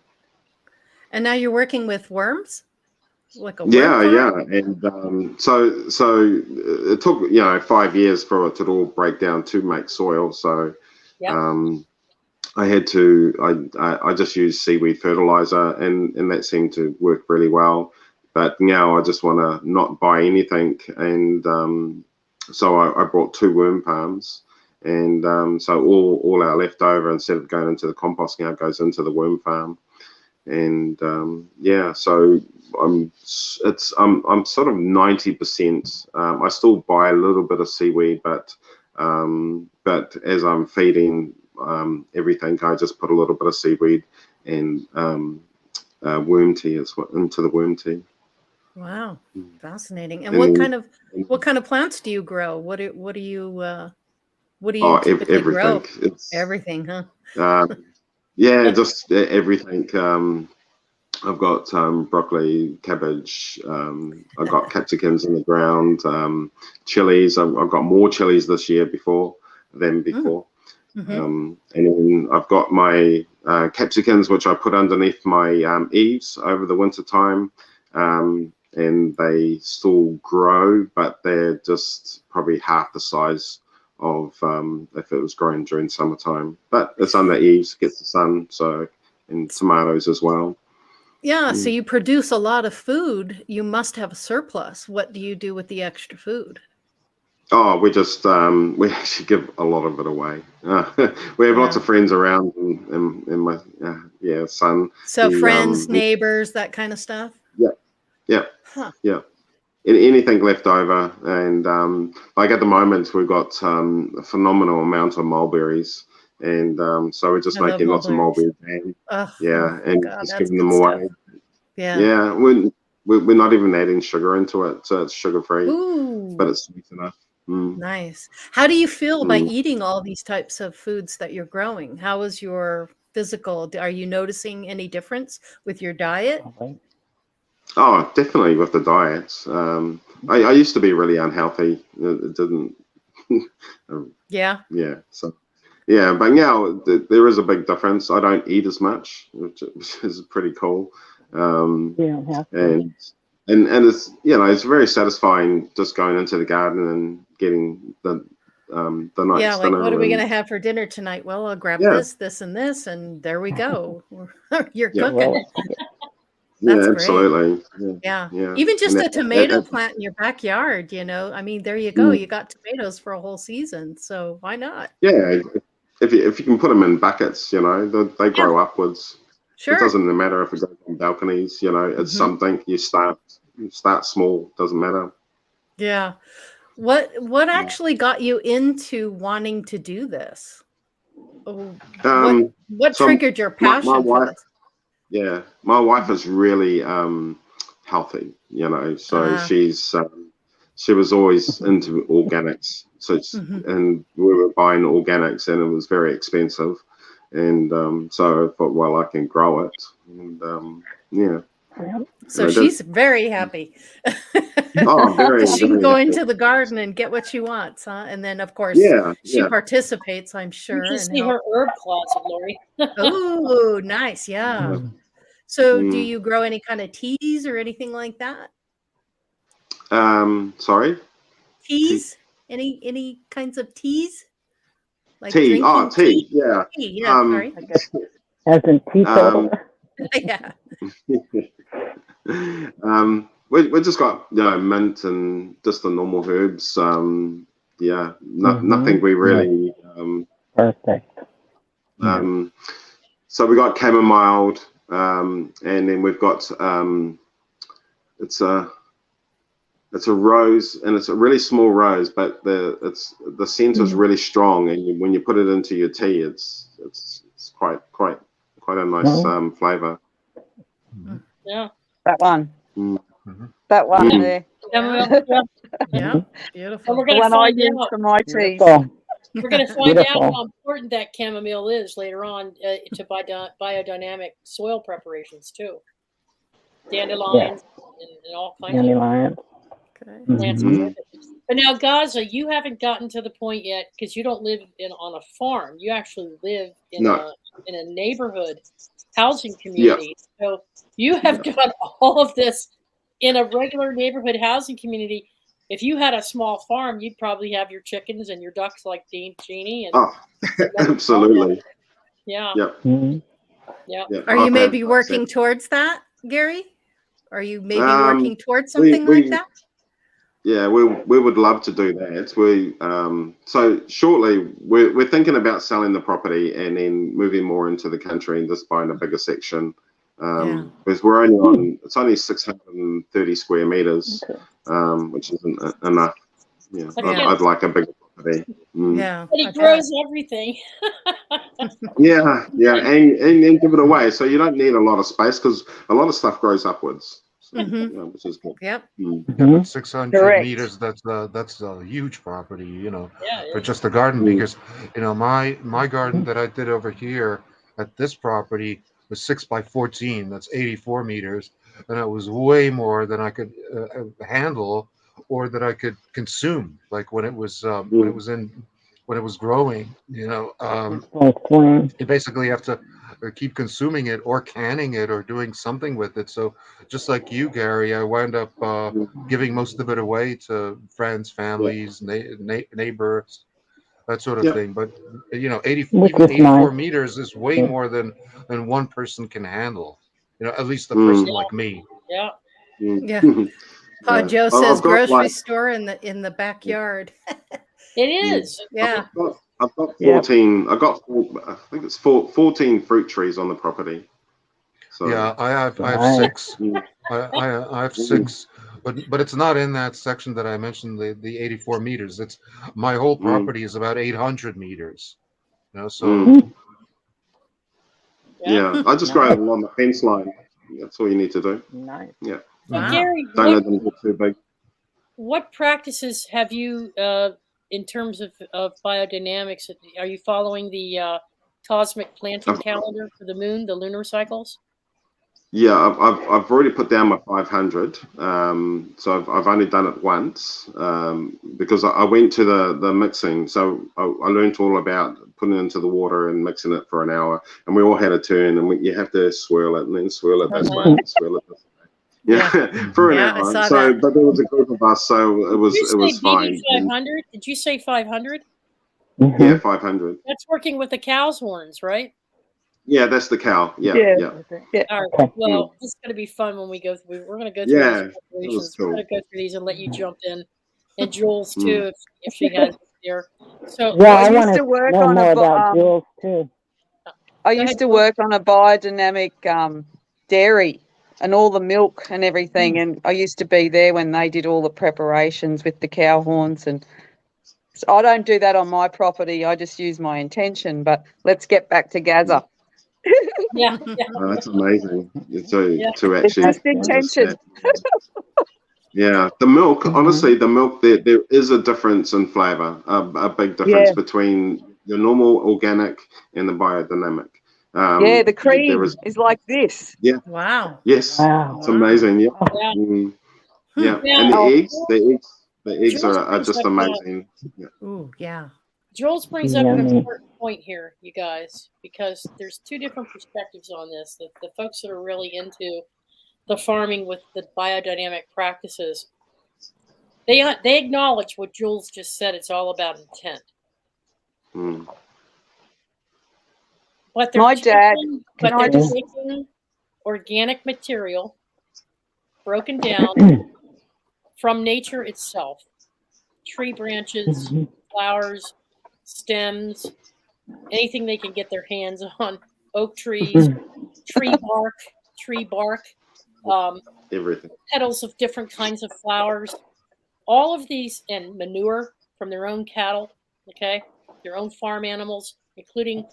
And now you're working with worms, like a worm farm? And so it took 5 years for it to all break down to make soil. So I had to I just used seaweed fertilizer, and that seemed to work really well. But now I just want to not buy anything, and so I brought 2 worm farms, and so all our leftover, instead of going into the compost, now goes into the worm farm, and so I'm sort of 90%. I still buy a little bit of seaweed, but as I'm feeding everything, I just put a little bit of seaweed and worm tea into the worm tea. Wow, fascinating. And what kind of plants do you grow? What do you typically everything. grow? Everything, huh? Just everything. I've got broccoli, cabbage. I've got capsicums in the ground. Chilies. I've got more chilies this year than before. And then I've got my capsicums, which I put underneath my eaves over the winter time. And they still grow, but they're just probably half the size of if it was growing during summertime. But it's under eaves, gets the sun, and tomatoes as well. Yeah, so you produce a lot of food. You must have a surplus. What do you do with the extra food? Oh, we just we actually give a lot of it away. We have lots of friends around, and my son. So friends, neighbors, that kind of stuff. Yeah. Anything left over, and like at the moment we've got a phenomenal amount of mulberries, and so we're just making lots of mulberry jam. And just giving them away. Yeah, we're not even adding sugar into it, so it's sugar free, but it's sweet enough. Nice. How do you feel by eating all these types of foods that you're growing? How is your physical? Are you noticing any difference with your diet? Oh, definitely with the diets. I used to be really unhealthy. It didn't. So but now there is a big difference. I don't eat as much, which is pretty cool. And it's it's very satisfying just going into the garden and getting the night's dinner. What are we gonna have for dinner tonight? Well, I'll grab this, and this, and there we go. You're cooking. That's absolutely. Great. Even just a tomato plant in your backyard, I mean, there you go. You got tomatoes for a whole season, so why not? Yeah, if you can put them in buckets, they grow upwards. Sure. It doesn't matter if it goes on balconies. It's something. You start small. Doesn't matter. Yeah. What actually got you into wanting to do this? What triggered your passion for this? Yeah, my wife is really healthy, so she was always into organics. So and we were buying organics, and it was very expensive, and so I thought, well, I can grow it, and So she's very happy. Oh, very, She can very go active. into the garden and get what she wants, huh? And then, of course, Yeah, she yeah. participates, I'm You sure. can And see her herb closet, Lori. Oh, nice. Yeah. So do Mm. you grow any kind of teas or anything like that? Sorry? Teas? Any kinds of teas? Like Tea. drinking Oh, tea. Yeah. tea. Yeah, sorry. I guess as in teetotal. Yeah. We just got, you know, mint and just the normal herbs. Yeah, nothing we really. Perfect. So we got chamomile, and then we've got it's a rose, and it's a really small rose, but the scent is really strong, and when you put it into your tea, it's quite a nice flavor. Yeah. That one. Mm-hmm. That one there. Yeah. Beautiful. And we're The going to one I find use out. for my teas. We're going to find out Beautiful. how important that chamomile is later on to biodynamic soil preparations too. Dandelions and all kinds of Dandelions. plants with it. But now, Gaza, you haven't gotten to the point yet because you don't live on a farm. You actually live in a neighborhood housing community. Yeah. So you have got all of this in a regular neighborhood housing community. If you had a small farm, you'd probably have your chickens and your ducks like Jeanie. And absolutely. Yeah. Yep. Yeah. Are you maybe working towards that, Gary? Are you maybe working towards something like that? Yeah, we would love to do that. So shortly we're thinking about selling the property and then moving more into the country and just buying a bigger section. Because we're only it's only 630 square meters, which isn't enough. Yeah, I'd like a bigger property. Yeah, but it grows everything. yeah, and give it away. So you don't need a lot of space because a lot of stuff grows upwards. Which is good. Yep. But 600 meters, that's a huge property, you know, for just a garden. Because, you know, my garden that I did over here at this property was 6 by 14. That's 84 meters, and it was way more than I could handle or that I could consume. Like when it was growing, you know, you basically have to keep consuming it or canning it or doing something with it. So just like you, Gary, I wound up giving most of it away to friends, families, neighbors, that sort of thing. But you know, 84 meters is way more than one person can handle. You know, at least a person like me. Yeah. Yeah. Pa Joe says grocery store in the backyard. It is. Yeah. I've got 14. I think it's 14 fruit trees on the property. So yeah, I have 6. I have 6, but it's not in that section that I mentioned. The 84 meters. It's my whole property is about 800 meters. You know, so yeah, I just grow it along the fence line. That's all you need to do. Nice. Yeah. So Gary, don't let them get too big. What practices have you in terms of biodynamics? Are you following the cosmic planting calendar for the moon, the lunar cycles? Yeah, I've already put down my 500. So I've only done it once because I went to the mixing. So I learned all about putting it into the water and mixing it for an hour. And we all had a turn, and you have to swirl it and then swirl it this way and swirl it this way. Yeah, for an hour. I saw so, that. But there was a group of us, so it was fine. 500? Did you say 500? Yeah, 500. That's working with the cow's horns, right? Yeah, that's the cow. Yeah. All right. Well, this is going to be fun when we go through. We're going to go through these preparations. Cool. We're going to go through these and let you jump in, and Jules too, if she has it there. So I used to work on about Jules too. I used to work on a biodynamic dairy and all the milk and everything, and I used to be there when they did all the preparations with the cow horns. And so I don't do that on my property. I just use my intention. But let's get back to Gazza. Yeah. Oh, that's amazing. To actually just intention. Yeah, the milk. Honestly, the milk there is a difference in flavor. A big difference between the normal organic and the biodynamic. The cream is like this. Yeah. Wow. Yes. Wow. It's amazing. Yeah. Yeah, and the eggs are just amazing. Yeah. Ooh, yeah. Jules brings up an important point here, you guys, because there's two different perspectives on this. The folks that are really into the farming with the biodynamic practices, they acknowledge what Jules just said. It's all about intent. Mm. But they're taking organic material broken down from nature itself. Tree branches, flowers, stems, anything they can get their hands on, oak trees, tree bark, everything, petals of different kinds of flowers, all of these, and manure from their own cattle, okay, their own farm animals, including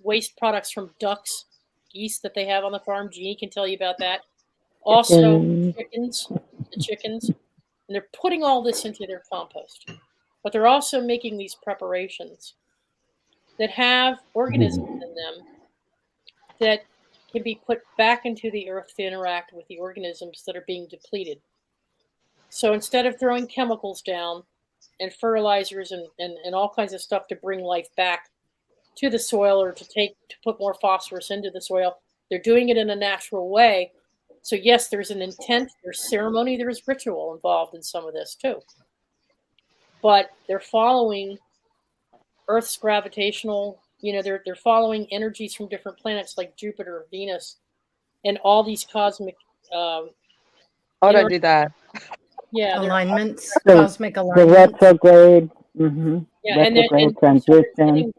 waste products from ducks, geese that they have on the farm. Jeanie can tell you about that. Also, the chickens, and they're putting all this into their compost. But they're also making these preparations that have organisms in them that can be put back into the earth to interact with the organisms that are being depleted. So instead of throwing chemicals down and fertilizers and all kinds of stuff to bring life back to the soil or to put more phosphorus into the soil, they're doing it in a natural way. So yes, there's an intent, there's ceremony, there's ritual involved in some of this too. But they're following Earth's gravitational, they're following energies from different planets like Jupiter, Venus, and all these cosmic. I don't do that. Yeah, alignments, cosmic alignments. The retrograde. Yeah, retrograde transition.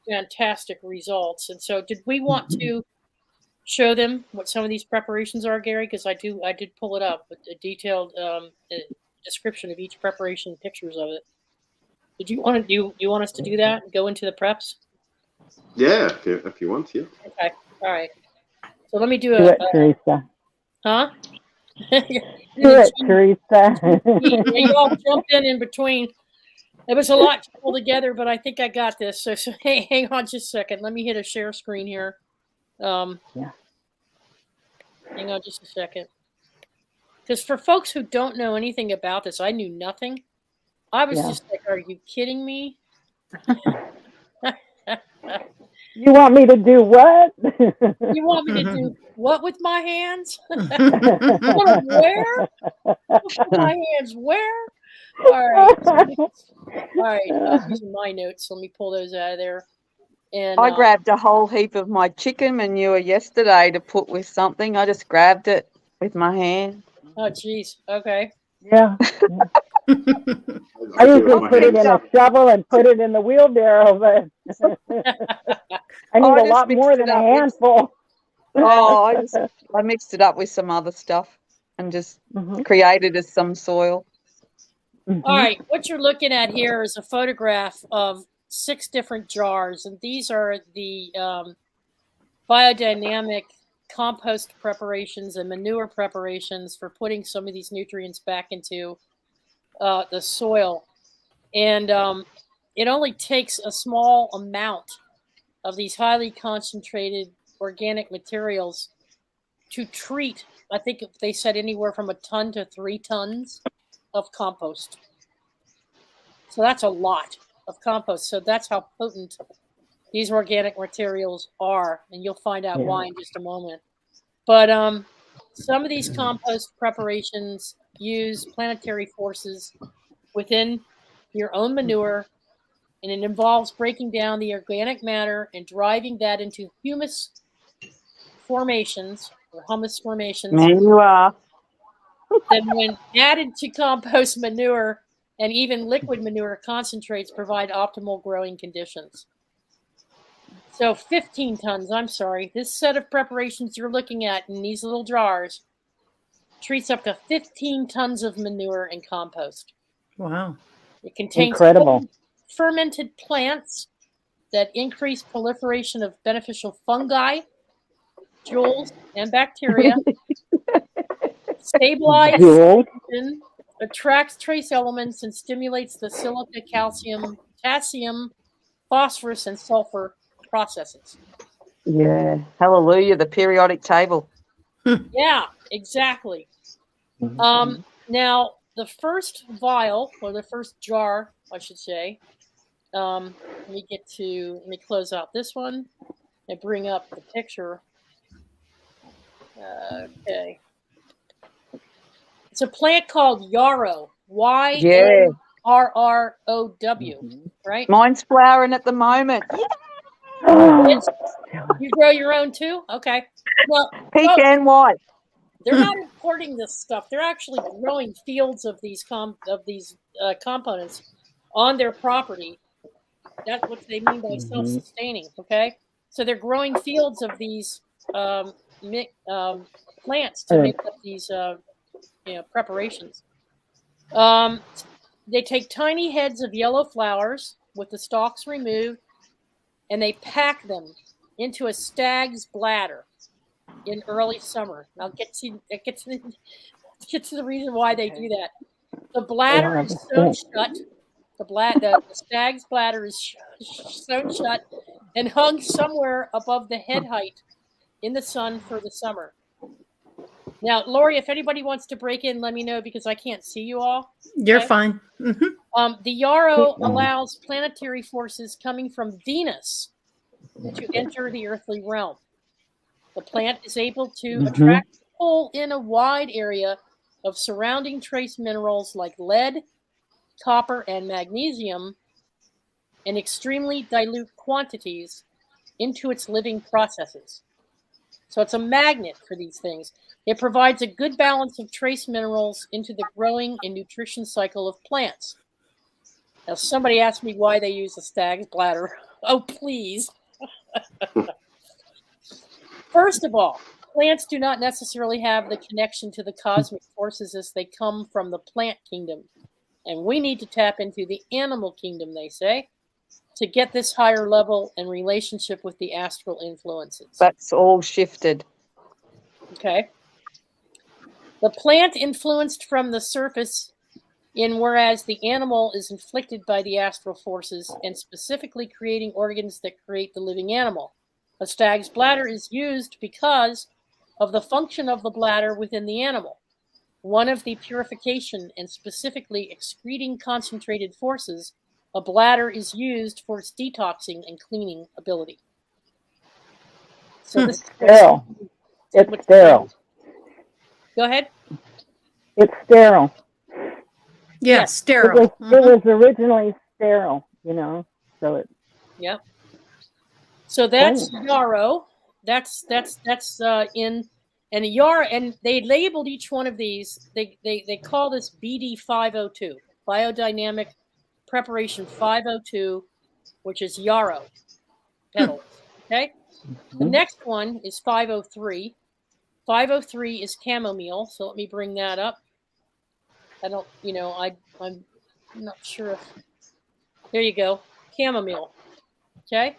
Fantastic results. And so, did we want to show them what some of these preparations are, Gary? Because I did pull it up with a detailed description of each preparation, pictures of it. Did you want to you want us to do that and go into the preps? Yeah, if you want to. Okay, all right. So let me do it, Teresa. Huh? Do it, Teresa. You all jump in between. It was a lot to pull together, but I think I got this. So hey, hang on just a second. Let me hit a share screen here. Yeah. Hang on just a second. Because for folks who don't know anything about this, I knew nothing. I was just like, are you kidding me? You want me to do what? You want me to do what with my hands? Where? My hands where? All right. These are my notes. Let me pull those out of there. And I grabbed a whole heap of my chicken manure yesterday to put with something. I just grabbed it with my hand. Oh, geez. Okay. Yeah. I usually put it in a shovel and put it in the wheelbarrow, but I need a lot more than a handful. I mixed it up with some other stuff and just created as some soil. All right, what you're looking at here is a photograph of 6 different jars, and these are the biodynamic compost preparations and manure preparations for putting some of these nutrients back into the soil. And it only takes a small amount of these highly concentrated organic materials to treat, I think they said anywhere from 1 ton to 3 tons of compost. So that's a lot of compost. So that's how potent these organic materials are. And you'll find out why in just a moment. But some of these compost preparations use planetary forces within your own manure, and it involves breaking down the organic matter and driving that into humus formations or humus formations. There you are. Then when added to compost manure and even liquid manure concentrates provide optimal growing conditions. So 15 tons, I'm sorry. This set of preparations you're looking at in these little jars treats up to 15 tons of manure and compost. Wow. It contains incredible fermented plants that increase proliferation of beneficial fungi, jewels, and bacteria. Stabilizes, attracts trace elements, and stimulates the silica, calcium, potassium, phosphorus, and sulfur processes. Yeah. Hallelujah, the periodic table. Yeah, exactly. Now, the first vial, or the first jar, I should say, let me close out this one and bring up the picture. Okay. It's a plant called yarrow. YARROW, right? Mine's flowering at the moment. You grow your own too? Okay. Well, Pink and white. they're not importing this stuff. They're actually growing fields of these components on their property. That's what they mean by self-sustaining. Okay, so they're growing fields of these plants to make up these preparations. They take tiny heads of yellow flowers with the stalks removed, and they pack them into a stag's bladder in early summer. I'll get to the reason why they do that. The bladder is sewn shut. The stag's bladder is sewn shut and hung somewhere above the head height in the sun for the summer. Now, Lori, if anybody wants to break in, let me know because I can't see you all. You're fine. Mm-hmm. The yarrow allows planetary forces coming from Venus to enter the earthly realm. The plant is able to attract and pull in a wide area of surrounding trace minerals like lead, copper, and magnesium in extremely dilute quantities into its living processes. So it's a magnet for these things. It provides a good balance of trace minerals into the growing and nutrition cycle of plants. Now, somebody asked me why they use a stag's bladder. Oh, please. First of all, plants do not necessarily have the connection to the cosmic forces as they come from the plant kingdom. And we need to tap into the animal kingdom, they say, to get this higher level and relationship with the astral influences. That's all shifted. Okay. The plant influenced from the surface, whereas the animal is inflicted by the astral forces and specifically creating organs that create the living animal. A stag's bladder is used because of the function of the bladder within the animal. One of the purification and specifically excreting concentrated forces, a bladder is used for its detoxing and cleaning ability. So this is sterile. It's sterile. Go ahead. It's sterile. Yeah, sterile. It was originally sterile, so it. Yeah. So that's yarrow. That's in. And and they labeled each one of these. They call this BD 502, Biodynamic Preparation 502, which is yarrow petals. Okay. The next one is 503. 503 is chamomile. So let me bring that up. I'm not sure if. There you go, chamomile. Okay.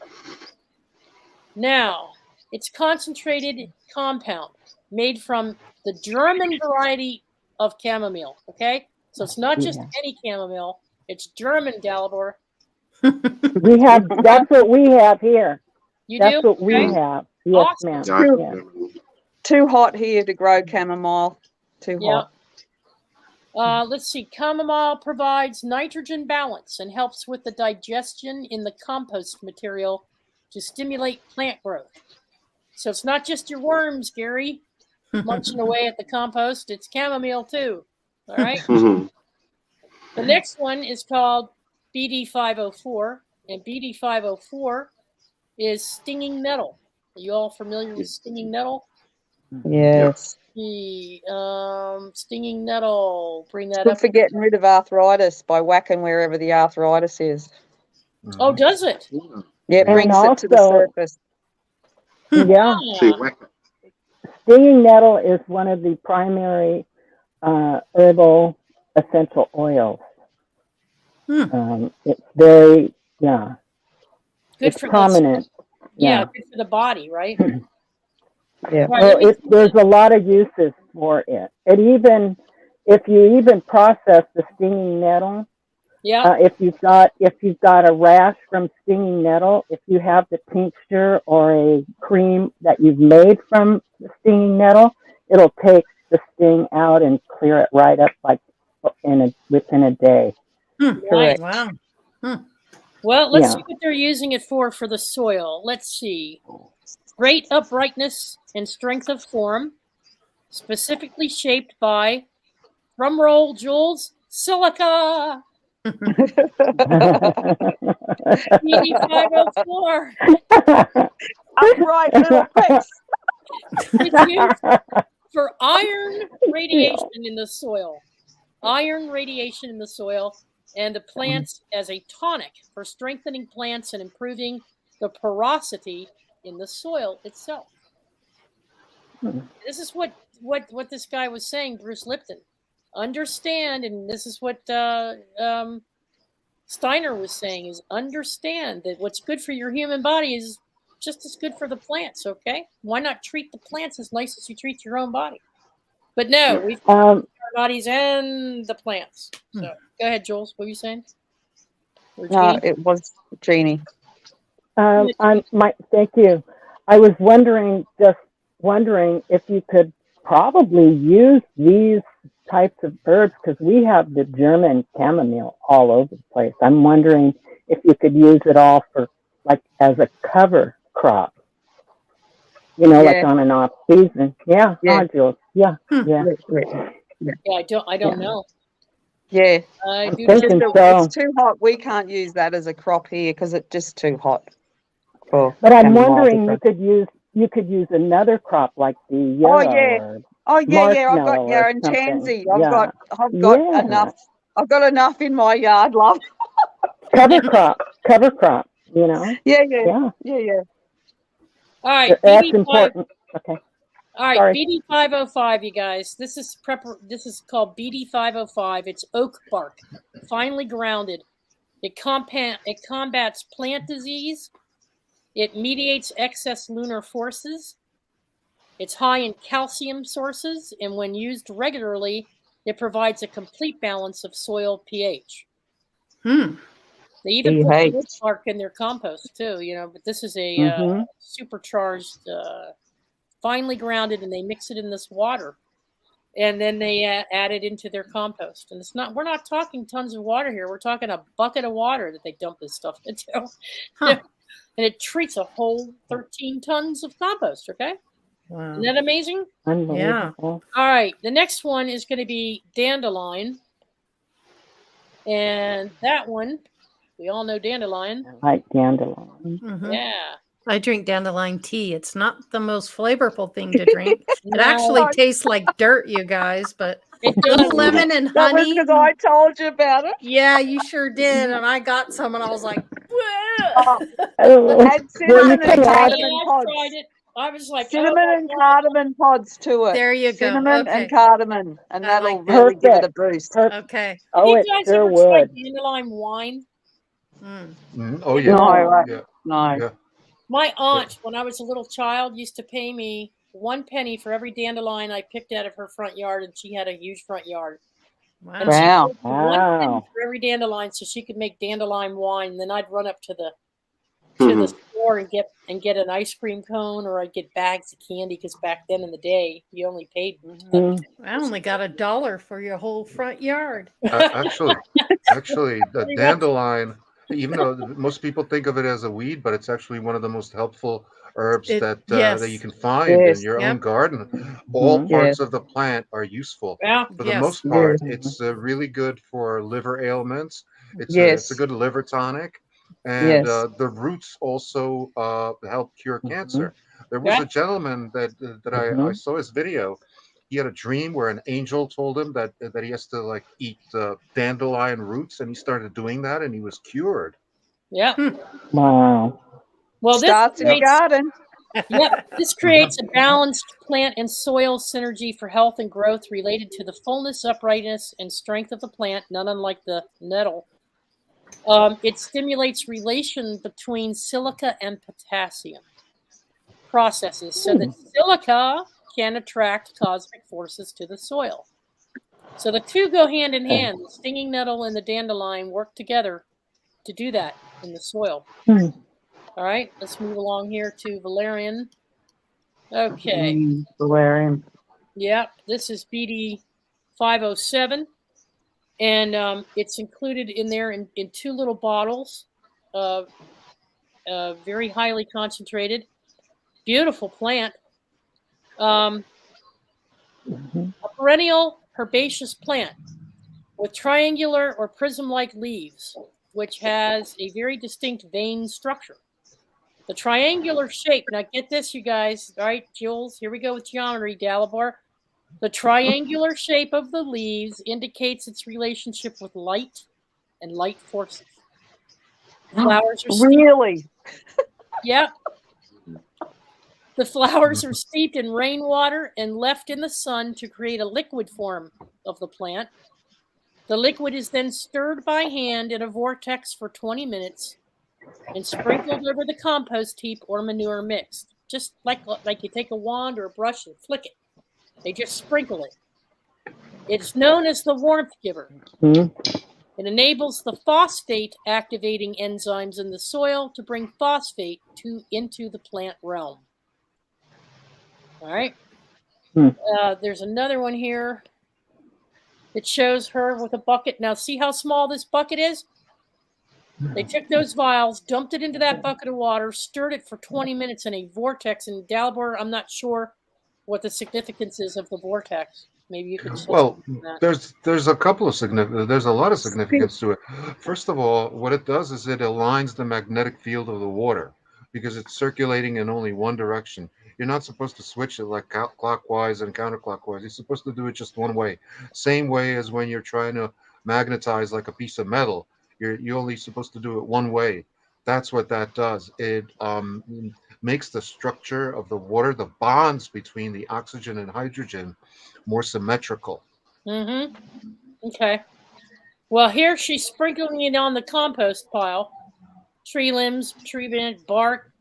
Now it's concentrated compound made from the German variety of chamomile, okay? So it's not just any chamomile, it's German, Dalibor. That's what we have here. That's what we have. Yes, awesome. ma'am. Too hot here to grow chamomile. Too hot. Let's see. Chamomile provides nitrogen balance and helps with the digestion in the compost material to stimulate plant growth. So it's not just your worms, Gary, munching away at the compost. It's chamomile too. All right. The next one is called BD 504, and BD 504 is stinging nettle. Are you all familiar with stinging nettle? Yes. Stinging nettle. Bring that Good up. for getting rid of arthritis by whacking wherever the arthritis is. Oh, does it? Yeah, it brings it to the surface. Yeah. Stinging nettle is one of the primary herbal essential oils. It's very, good it's for prominent. Good for the body, right? Yeah. Well, there's a lot of uses for it. If you even process the stinging nettle, if you've got a rash from stinging nettle, if you have the tincture or a cream that you've made from the stinging nettle, it'll take the sting out and clear it right up like within a day. Correct. Wow. Well, let's see what they're using it for the soil. Let's see. Great uprightness and strength of form, specifically shaped by, drum roll, Jules, silica. BD504. Upright little pricks. It's used for iron radiation in the soil. Iron radiation in the soil, and the plants as a tonic for strengthening plants and improving the porosity in the soil itself. This is what this guy was saying, Bruce Lipton. Understand, and this is what Steiner was saying, is understand that what's good for your human body is just as good for the plants, okay? Why not treat the plants as nice as you treat your own body? But no, we've our bodies and the plants. So go ahead, Jules. What were you saying? No, it was Jeanie. Thank you. I was wondering if you could probably use these types of herbs, because we have the German chamomile all over the place. I'm wondering if you could use it all for, like, as a cover crop. Like on and off season. Yeah. Jules. Yeah. Yeah. I don't know. Yeah. It's too hot. We can't use that as a crop here because it's just too hot. But I'm wondering you could use another crop like the yellow. I've got and tansy. I've got enough. I've got enough in my yard, love. Cover crop. Yeah. All right, that's important. Okay. All right, BD505, you guys. This is called BD505. It's oak bark, finely grounded. It combats plant disease. It mediates excess lunar forces. It's high in calcium sources, and when used regularly, it provides a complete balance of soil pH. They even put wood bark in their compost too, but this is a supercharged, finely grounded, and they mix it in this water, and then they add it into their compost. And we're not talking tons of water here. We're talking a bucket of water that they dump this stuff into. And it treats a whole 13 tons of compost, okay? Wow. Isn't that amazing? Yeah. All right, the next one is going to be dandelion. And that one, we all know dandelion. I like dandelion. Yeah. I drink dandelion tea. It's not the most flavorful thing to drink. It actually tastes like dirt, you guys, but lemon and honey. That was because I told you about it. Yeah, you sure did. And I got some and I was like, add cinnamon and cardamom pods. I was like, cinnamon and cardamom pods to it. There you go. Cinnamon and cardamom, and that'll really give it a boost. Okay. Have you guys ever tried dandelion wine? Oh yeah. No. Yeah. My aunt, when I was a little child, used to pay me 1 penny for every dandelion I picked out of her front yard, and she had a huge front yard. Wow. And she paid me 1 penny for every dandelion, so she could make dandelion wine. And then I'd run up to the store and get an ice cream cone, or I'd get bags of candy, because back then in the day you only paid. I only got $1 for your whole front yard. Actually, the dandelion, even though most people think of it as a weed, but it's actually one of the most helpful herbs that you can find in your own garden. All parts of the plant are useful. For the most part, it's really good for liver ailments. It's a good liver tonic. And the roots also help cure cancer. There was a gentleman that I saw his video. He had a dream where an angel told him that he has to eat dandelion roots, and he started doing that, and he was cured. Yeah. Wow. Well, this starts in the garden. This creates a balanced plant and soil synergy for health and growth related to the fullness, uprightness, and strength of the plant, none unlike the nettle. It stimulates relation between silica and potassium processes, so that silica can attract cosmic forces to the soil. So the two go hand in hand. The stinging nettle and the dandelion work together to do that in the soil. All right, let's move along here to valerian. Okay. Valerian. Yeah, this is BD 507, and it's included in there in 2 little bottles, very highly concentrated, beautiful plant. A perennial herbaceous plant with triangular or prism-like leaves, which has a very distinct vein structure. The triangular shape, now get this, you guys, all right, Jules, here we go with geometry, Dalabar. The triangular shape of the leaves indicates its relationship with light and light forces. Flowers are really? Yep. The flowers are steeped in rainwater and left in the sun to create a liquid form of the plant. The liquid is then stirred by hand in a vortex for 20 minutes and sprinkled over the compost heap or manure mixed. Just like you take a wand or a brush and flick it. They just sprinkle it. It's known as the warmth giver. It enables the phosphate activating enzymes in the soil to bring phosphate into the plant realm. All right. There's another one here that shows her with a bucket. Now, see how small this bucket is? They took those vials, dumped it into that bucket of water, stirred it for 20 minutes in a vortex. And Dalibor, I'm not sure what the significance is of the vortex. Maybe you could. Well, there's a couple of there's a lot of significance to it. First of all, what it does is it aligns the magnetic field of the water because it's circulating in only one direction. You're not supposed to switch it like clockwise and counterclockwise. You're supposed to do it just one way. Same way as when you're trying to magnetize like a piece of metal. You're only supposed to do it one way. That's what that does. It makes the structure of the water, the bonds between the oxygen and hydrogen, more symmetrical. Okay. Well, here she's sprinkling it on the compost pile. Tree limbs, tree branch, bark,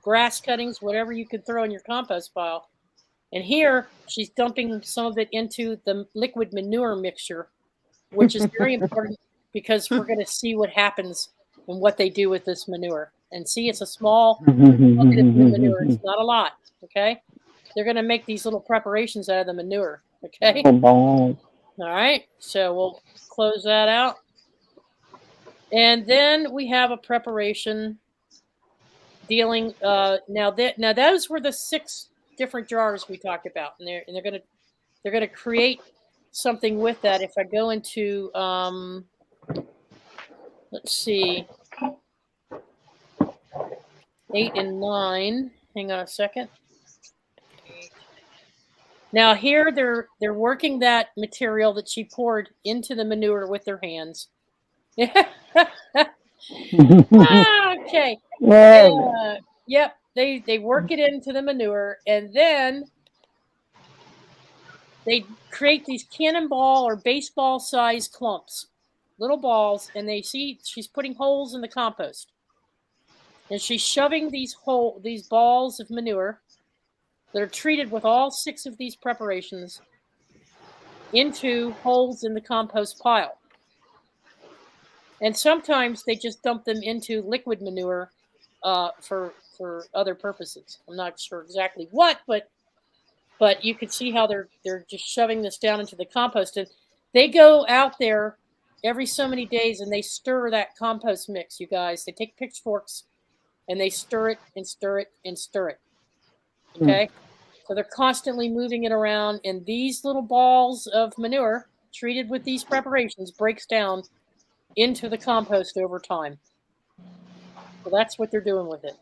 grass cuttings, whatever you could throw in your compost pile. And here she's dumping some of it into the liquid manure mixture, which is very important because we're going to see what happens and what they do with this manure. And see, it's a small bucket of manure. It's not a lot, okay? They're going to make these little preparations out of the manure, okay? All right, so we'll close that out. And then we have a preparation dealing, now those were the 6 different jars we talked about. And they're going to create something with that. If I go into, let's see, 8 and 9. Hang on a second. Now here they're working that material that she poured into the manure with their hands. Okay. Yep. They work it into the manure, and then they create these cannonball or baseball size clumps, little balls, and they see she's putting holes in the compost. And she's shoving these balls of manure that are treated with all 6 of these preparations into holes in the compost pile. And sometimes they just dump them into liquid manure for other purposes. I'm not sure exactly what, but you can see how they're just shoving this down into the compost. And they go out there every so many days and they stir that compost mix, you guys. They take pitchforks and they stir it and stir it and stir it. Okay? So they're constantly moving it around, and these little balls of manure treated with these preparations breaks down into the compost over time. So that's what they're doing with it.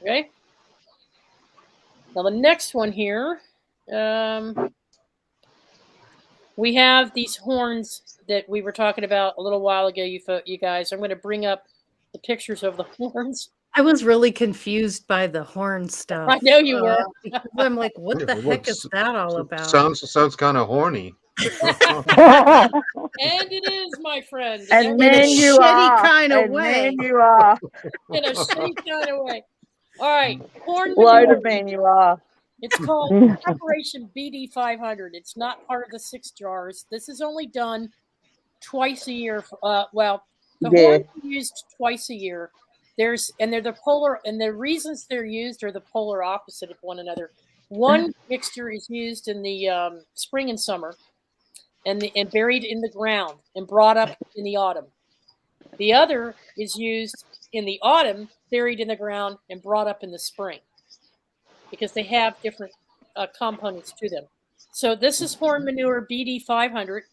Okay? Now the next one here, we have these horns that we were talking about a little while ago, you guys. I'm going to bring up the pictures of the horns. I was really confused by the horn stuff. I know you were. I'm like, what the heck is that all about? Sounds kind of horny. And it is, my friend. And man, you are. Kind of way. Man, you are. In a shitty kind of way. All right. Horn Loaded man, you are. It's called Preparation BD 500. It's not part of the 6 jars. This is only done twice a year. The horns are used twice a year. They're the polar, and the reasons they're used are the polar opposite of one another. One mixture is used in the spring and summer, and buried in the ground and brought up in the autumn. The other is used in the autumn, buried in the ground and brought up in the spring, because they have different components to them. So this is horn manure BD 500,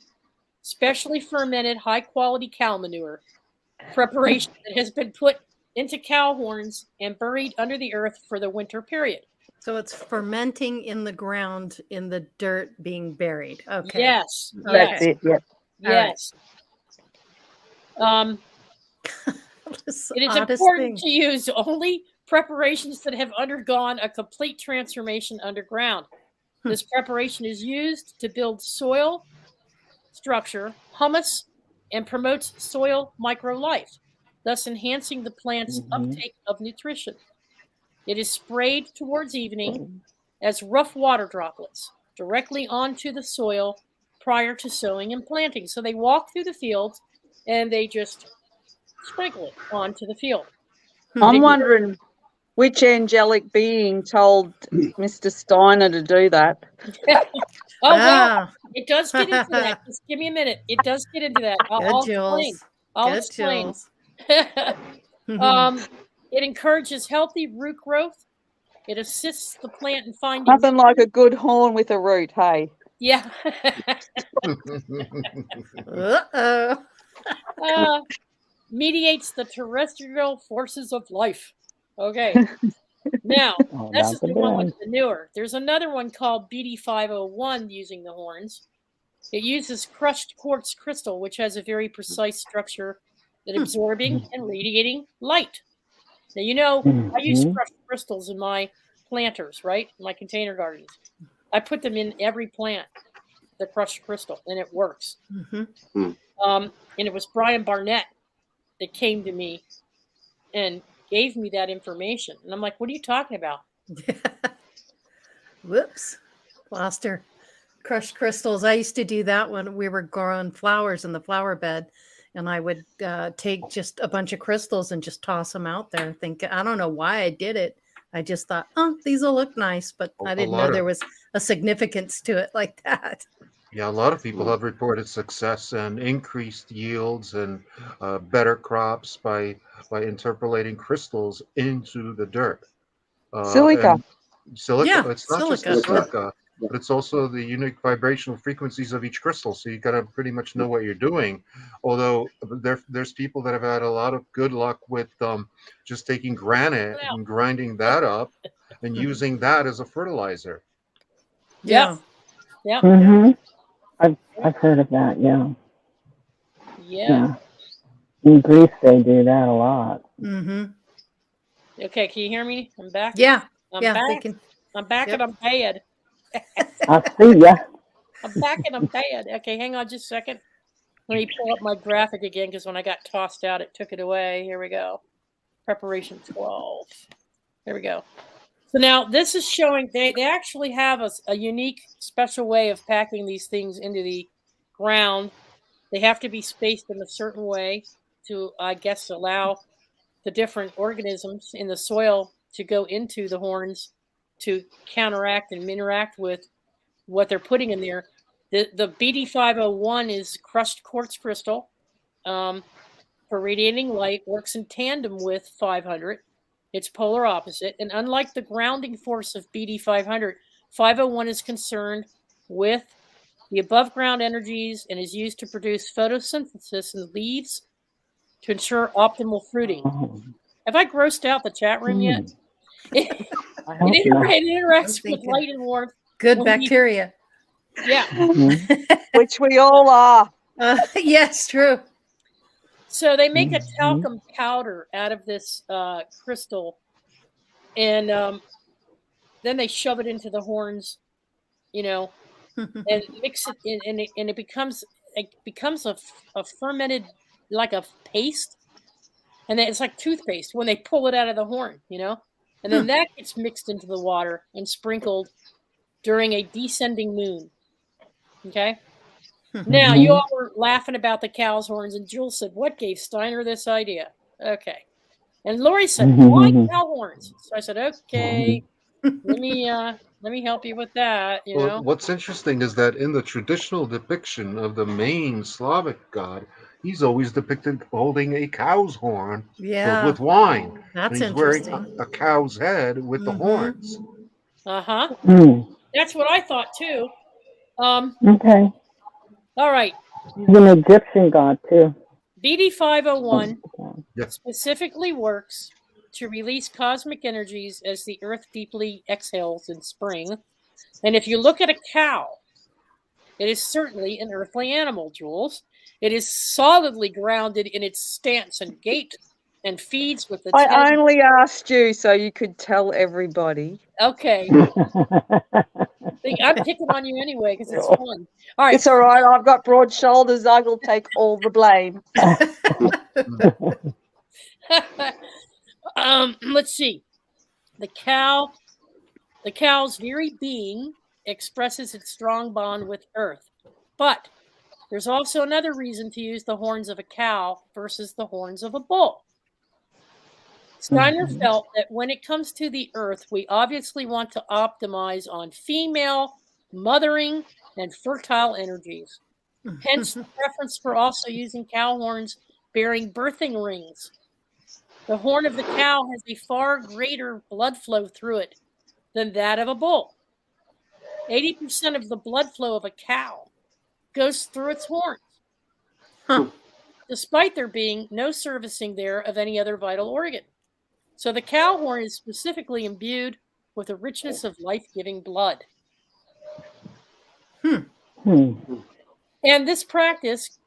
specially fermented, high-quality cow manure preparation that has been put into cow horns and buried under the earth for the winter period. So it's fermenting in the ground, in the dirt, being buried. Okay. Yes. That's it. Yep. Yes. It is important to use only preparations that have undergone a complete transformation underground. This preparation is used to build soil structure, humus, and promotes soil microlife, thus enhancing the plant's uptake of nutrition. It is sprayed towards evening as rough water droplets directly onto the soil prior to sowing and planting. So they walk through the fields and they just sprinkle it onto the field. I'm wondering which angelic being told Mr. Steiner to do that. Well, it does get into that. Just give me a minute. It does get into that. I'll explain. It encourages healthy root growth. It assists the plant in finding... Nothing like a good horn with a root, hey? Yeah. Mediates the terrestrial forces of life. Okay. Now, this is the one with the newer. There's another one called BD 501 using the horns. It uses crushed quartz crystal, which has a very precise structure at absorbing and radiating light. Now, you know, I use crushed crystals in my planters, right? In my container gardens. I put them in every plant, the crushed crystal, and it works. And it was Brian Barnett that came to me and gave me that information. And I'm like, what are you talking about? Whoops. Lost her. Crushed crystals. I used to do that when we were growing flowers in the flower bed. And I would take just a bunch of crystals and just toss them out there. I don't know why I did it. I just thought, oh, these will look nice. But I didn't know there was a significance to it like that. Yeah, a lot of people have reported success and increased yields and better crops by interpolating crystals into the dirt. Silica. Yeah, it's not just the silica, but it's also the unique vibrational frequencies of each crystal. So you got to pretty much know what you're doing. Although there's people that have had a lot of good luck with just taking granite and grinding that up and using that as a fertilizer. Yeah. I've heard of that. Yeah. In Greece, they do that a lot. Okay, can you hear me? I'm back. Yeah. I'm back. I'm back and I'm bad. I see ya. I'm back and I'm bad. Okay, hang on just a second. Let me pull up my graphic again, because when I got tossed out, it took it away. Here we go. Preparation 12. Here we go. So now this is showing they actually have a unique, special way of packing these things into the ground. They have to be spaced in a certain way to, I guess, allow the different organisms in the soil to go into the horns to counteract and interact with what they're putting in there. The BD 501 is crushed quartz crystal for radiating light, works in tandem with 500. It's polar opposite. And unlike the grounding force of BD 500, 501 is concerned with the above ground energies and is used to produce photosynthesis in leaves to ensure optimal fruiting. Have I grossed out the chat room yet? It interacts with light and warmth. Good bacteria. Which we all are. Yes, true. So they make a talcum powder out of this crystal, and then they shove it into the horns, and mix it in, and it becomes a fermented, like a paste, and then it's like toothpaste when they pull it out of the horn, and then that gets mixed into the water and sprinkled during a descending moon. Okay. Now, you all were laughing about the cow's horns, and Jules said, what gave Steiner this idea? Okay. And Lori said, why cow horns? So I said, okay, let me help you with that. You know, what's interesting is that in the traditional depiction of the main Slavic god, he's always depicted holding a cow's horn filled with wine. That's and he's interesting. wearing a cow's head with the horns. That's what I thought too. Okay. All right. He's an Egyptian god too. BD 501 specifically works to release cosmic energies as the earth deeply exhales in spring. And if you look at a cow, it is certainly an earthly animal, Jules. It is solidly grounded in its stance and gait and feeds with its head. I only asked you so you could tell everybody. Okay. I'm picking on you anyway because it's fun. All right. It's all right. I've got broad shoulders. I will take all the blame. Let's see. The cow's very being expresses its strong bond with earth. But there's also another reason to use the horns of a cow versus the horns of a bull. Steiner felt that when it comes to the earth, we obviously want to optimize on female, mothering, and fertile energies. Hence the preference for also using cow horns bearing birthing rings. The horn of the cow has a far greater blood flow through it than that of a bull. 80% of the blood flow of a cow goes through its horns, despite there being no servicing there of any other vital organ. So the cow horn is specifically imbued with a richness of life-giving blood. And this practice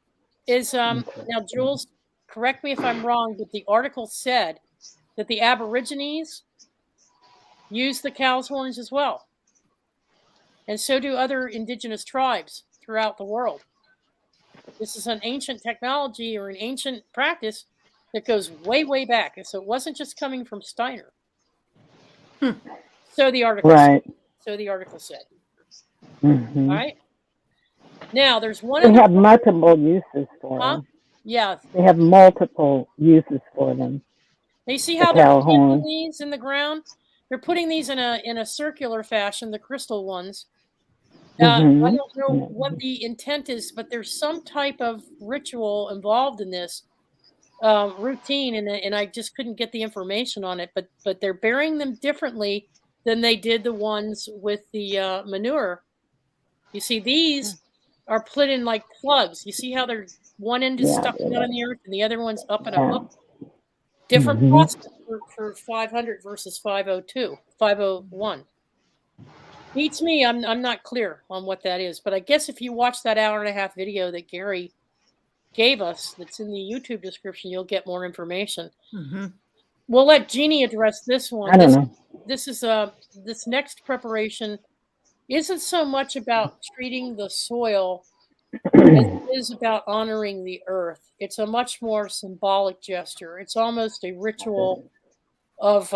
is, now Jules, correct me if I'm wrong, but the article said that the Aborigines use the cow's horns as well. And so do other indigenous tribes throughout the world. This is an ancient technology or an ancient practice that goes way, way back. And so it wasn't just coming from Steiner. So the article said. So the article said. All right. Now there's one. They have multiple uses for them. Yeah. They have multiple uses for them. Now you see how they're putting these in the ground? They're putting these in a circular fashion, the crystal ones. I don't know what the intent is, but there's some type of ritual involved in this routine, and I just couldn't get the information on it. But they're burying them differently than they did the ones with the manure. You see, these are put in like plugs. You see how they're one end is stuck down in the earth and the other one's up in a hook. Different process for 500 versus 501. Beats me. I'm not clear on what that is, but I guess if you watch that 1.5-hour video that Gary gave us, that's in the YouTube description, you'll get more information. We'll let Jeanie address this one. This is this next preparation isn't so much about treating the soil as it is about honoring the earth. It's a much more symbolic gesture. It's almost a ritual of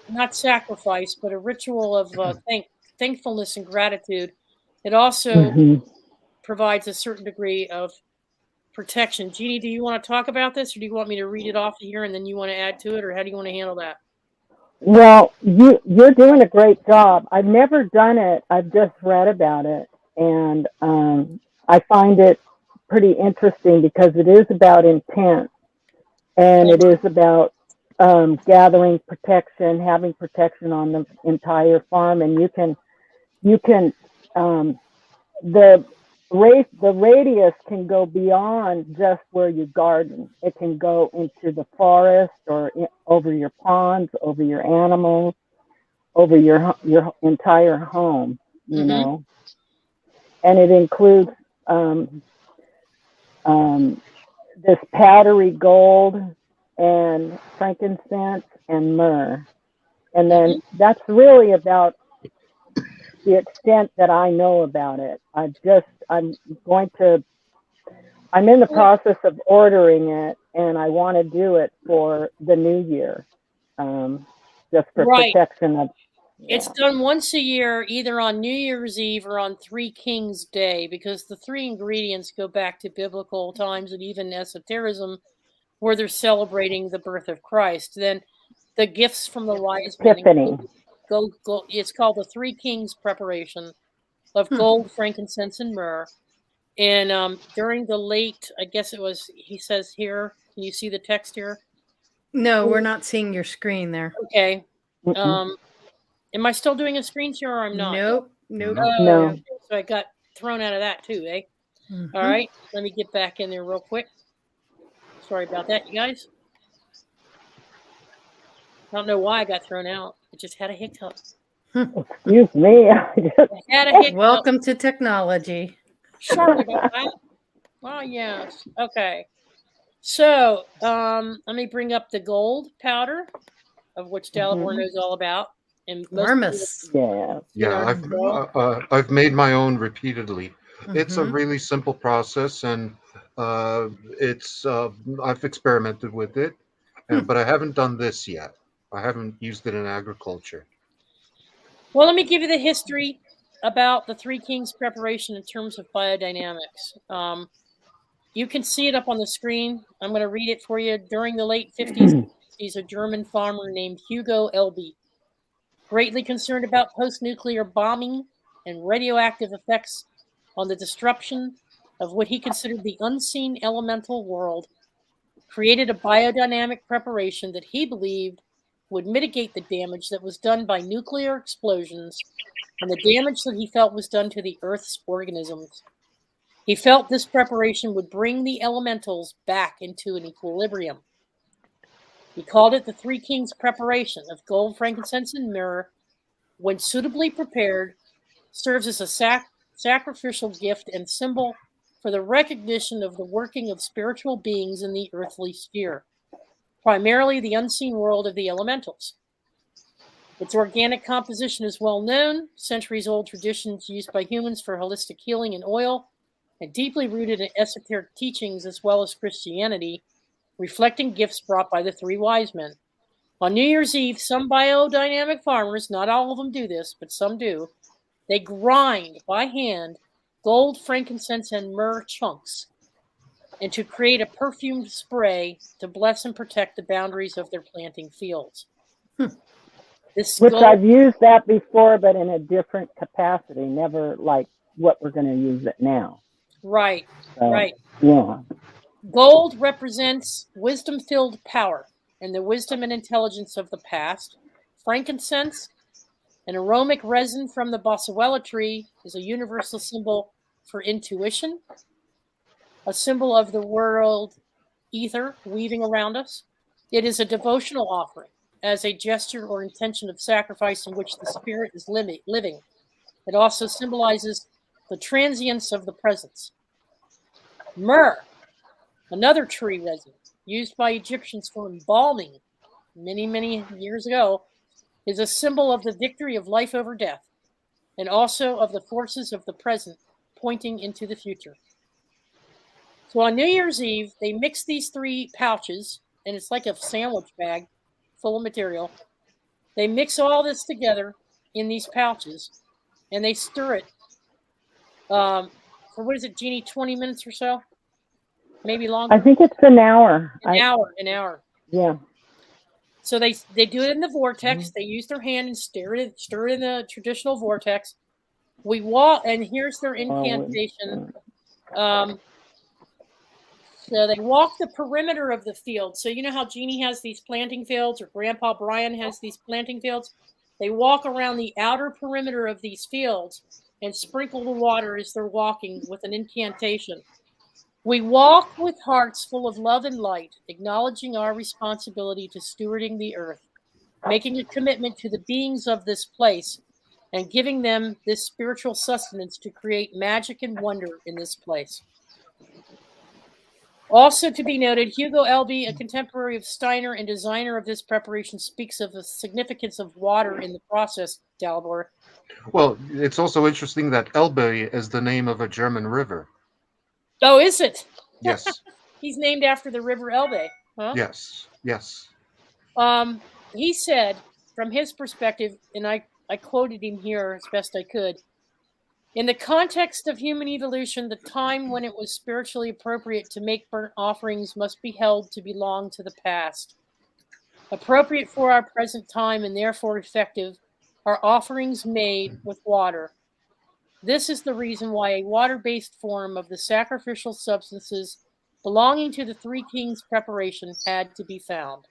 not sacrifice, but a ritual of thankfulness and gratitude. It also provides a certain degree of protection. Jeanie, do you want to talk about this, or do you want me to read it off here and then you want to add to it, or how do you want to handle that? Well, you're doing a great job. I've never done it. I've just read about it, and I find it pretty interesting because it is about intent, and it is about gathering protection, having protection on the entire farm, and you can the radius can go beyond just where you garden. It can go into the forest or over your ponds, over your animals, over your entire home, you know. And it includes this powdery gold and frankincense and myrrh. And then that's really about the extent that I know about it. I'm in the process of ordering it, and I want to do it for the new year, just for protection of. It's done once a year, either on New Year's Eve or on Three Kings Day, because the three ingredients go back to biblical times and even esotericism, where they're celebrating the birth of Christ. Then the gifts from the wise men. Tiffany. It's called the Three Kings preparation of gold, frankincense, and myrrh. And during the late, I guess it was, he says here, can you see the text here? No, we're not seeing your screen there. Okay. Am I still doing a screen share or I'm not? Nope. Nope. No. So I got thrown out of that too, eh? Mm-hmm. All right. Let me get back in there real quick. Sorry about that, you guys. I don't know why I got thrown out. I just had a hiccup. Excuse me. Welcome to technology. Sorry about that. Oh, yes. Okay. So let me bring up the gold powder, of which Dalibor knows all about. And Wormus. Yeah, I've made my own repeatedly. It's a really simple process, and it's I've experimented with it, but I haven't done this yet. I haven't used it in agriculture. Well, let me give you the history about the Three Kings preparation in terms of biodynamics. You can see it up on the screen. I'm going to read it for you. During the late 50s and 60s, a German farmer named Hugo Elbe, greatly concerned about post-nuclear bombing and radioactive effects on the disruption of what he considered the unseen elemental world, created a biodynamic preparation that he believed would mitigate the damage that was done by nuclear explosions and the damage that he felt was done to the Earth's organisms. He felt this preparation would bring the elementals back into an equilibrium. He called it the Three Kings preparation of gold, frankincense, and myrrh. When suitably prepared, serves as a sacrificial gift and symbol for the recognition of the working of spiritual beings in the earthly sphere, primarily the unseen world of the elementals. Its organic composition is well known, centuries-old traditions used by humans for holistic healing and oil, and deeply rooted in esoteric teachings as well as Christianity, reflecting gifts brought by the three wise men. On New Year's Eve, some biodynamic farmers, not all of them do this, but some do, they grind by hand gold, frankincense, and myrrh chunks, and to create a perfumed spray to bless and protect the boundaries of their planting fields. I've used that before, but in a different capacity, never like what we're going to use it now. Right, right. Yeah. Gold represents wisdom-filled power and the wisdom and intelligence of the past. Frankincense, an aromatic resin from the boswellia tree, is a universal symbol for intuition, a symbol of the world ether weaving around us. It is a devotional offering as a gesture or intention of sacrifice in which the spirit is living. It also symbolizes the transience of the presence. Myrrh, another tree resin used by Egyptians for embalming many, many years ago, is a symbol of the victory of life over death and also of the forces of the present pointing into the future. So on New Year's Eve, they mix these three pouches, and it's like a sandwich bag full of material. They mix all this together in these pouches, and they stir it for, what is it, Jeanie, 20 minutes or so? Maybe longer? I think it's an hour. An hour. Yeah. So they do it in the vortex. They use their hand and stir it in the traditional vortex. We walk, and here's their incantation. So they walk the perimeter of the field. So you know how Jeanie has these planting fields, or Grandpa Brian has these planting fields? They walk around the outer perimeter of these fields and sprinkle the water as they're walking with an incantation. We walk with hearts full of love and light, acknowledging our responsibility to stewarding the earth, making a commitment to the beings of this place, and giving them this spiritual sustenance to create magic and wonder in this place. Also to be noted, Hugo Elbe, a contemporary of Steiner and designer of this preparation, speaks of the significance of water in the process, Dalibor. Well, it's also interesting that Elbe is the name of a German river. Oh, is it? Yes. He's named after the River Elbe, huh? Yes. He said, from his perspective, and I quoted him here as best I could, in the context of human evolution, the time when it was spiritually appropriate to make burnt offerings must be held to belong to the past. appropriate for our present time and therefore effective, are offerings made with water. This is the reason why a water-based form of the sacrificial substances belonging to the Three Kings preparation had to be found.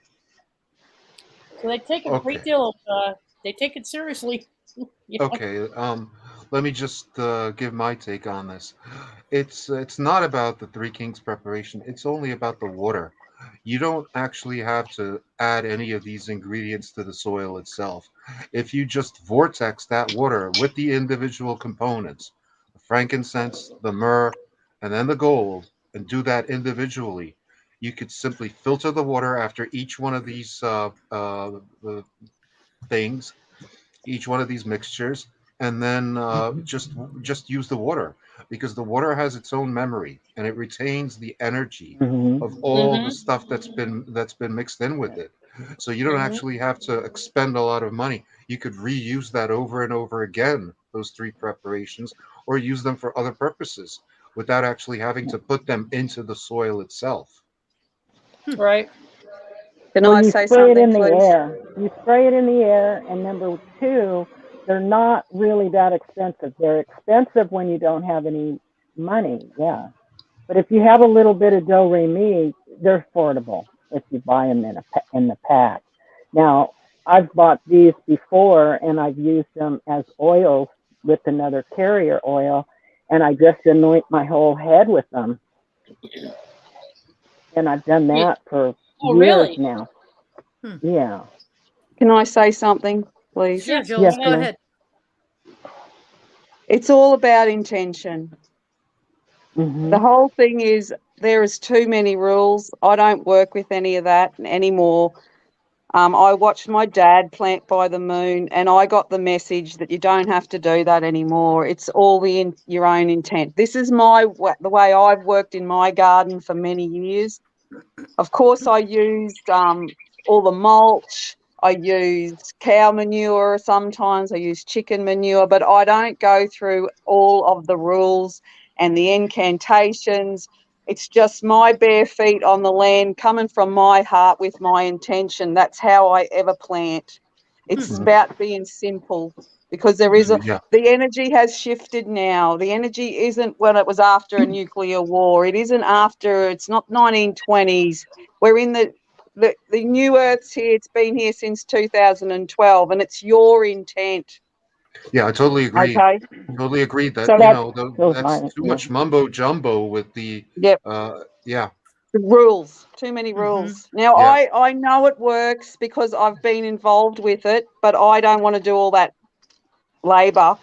So they take a great deal of, they take it seriously. Okay, let me just give my take on this. It's not about the Three Kings preparation. It's only about the water. You don't actually have to add any of these ingredients to the soil itself. If you just vortex that water with the individual components, the frankincense, the myrrh, and then the gold, and do that individually, you could simply filter the water after each one of these things, each one of these mixtures, and then just use the water, because the water has its own memory and it retains the energy of all the stuff that's been mixed in with it. So you don't actually have to expend a lot of money. You could reuse that over and over again, those three preparations, or use them for other purposes without actually having to put them into the soil itself. Right. Can I say spray it something, in the please? air. You spray it in the air, and number two, they're not really that expensive. They're expensive when you don't have any money, yeah. But if you have a little bit of do-re-mi, they're affordable if you buy them in the pack. Now, I've bought these before, and I've used them as oils with another carrier oil, and I just anoint my whole head with them. And I've done that for years now. Yeah. Can I say something, please? Sure, Jill, yes, go ahead. It's all about intention. The whole thing is there is too many rules. I don't work with any of that anymore. I watched my dad plant by the moon, and I got the message that you don't have to do that anymore. It's all your own intent. This is the way I've worked in my garden for many years. Of course, I used all the mulch. I use cow manure sometimes. I use chicken manure, but I don't go through all of the rules and the incantations. It's just my bare feet on the land, coming from my heart with my intention. That's how I ever plant. It's about being simple, because there is the energy has shifted now. The energy isn't when it was after a nuclear war. It isn't after, it's not 1920s. We're in the new Earth's here. It's been here since 2012, and it's your intent. Yeah, I totally agree. Okay. Totally agree that, So that's too much mumbo jumbo with the the rules, too many rules. Now, I know it works because I've been involved with it, but I don't want to do all that labor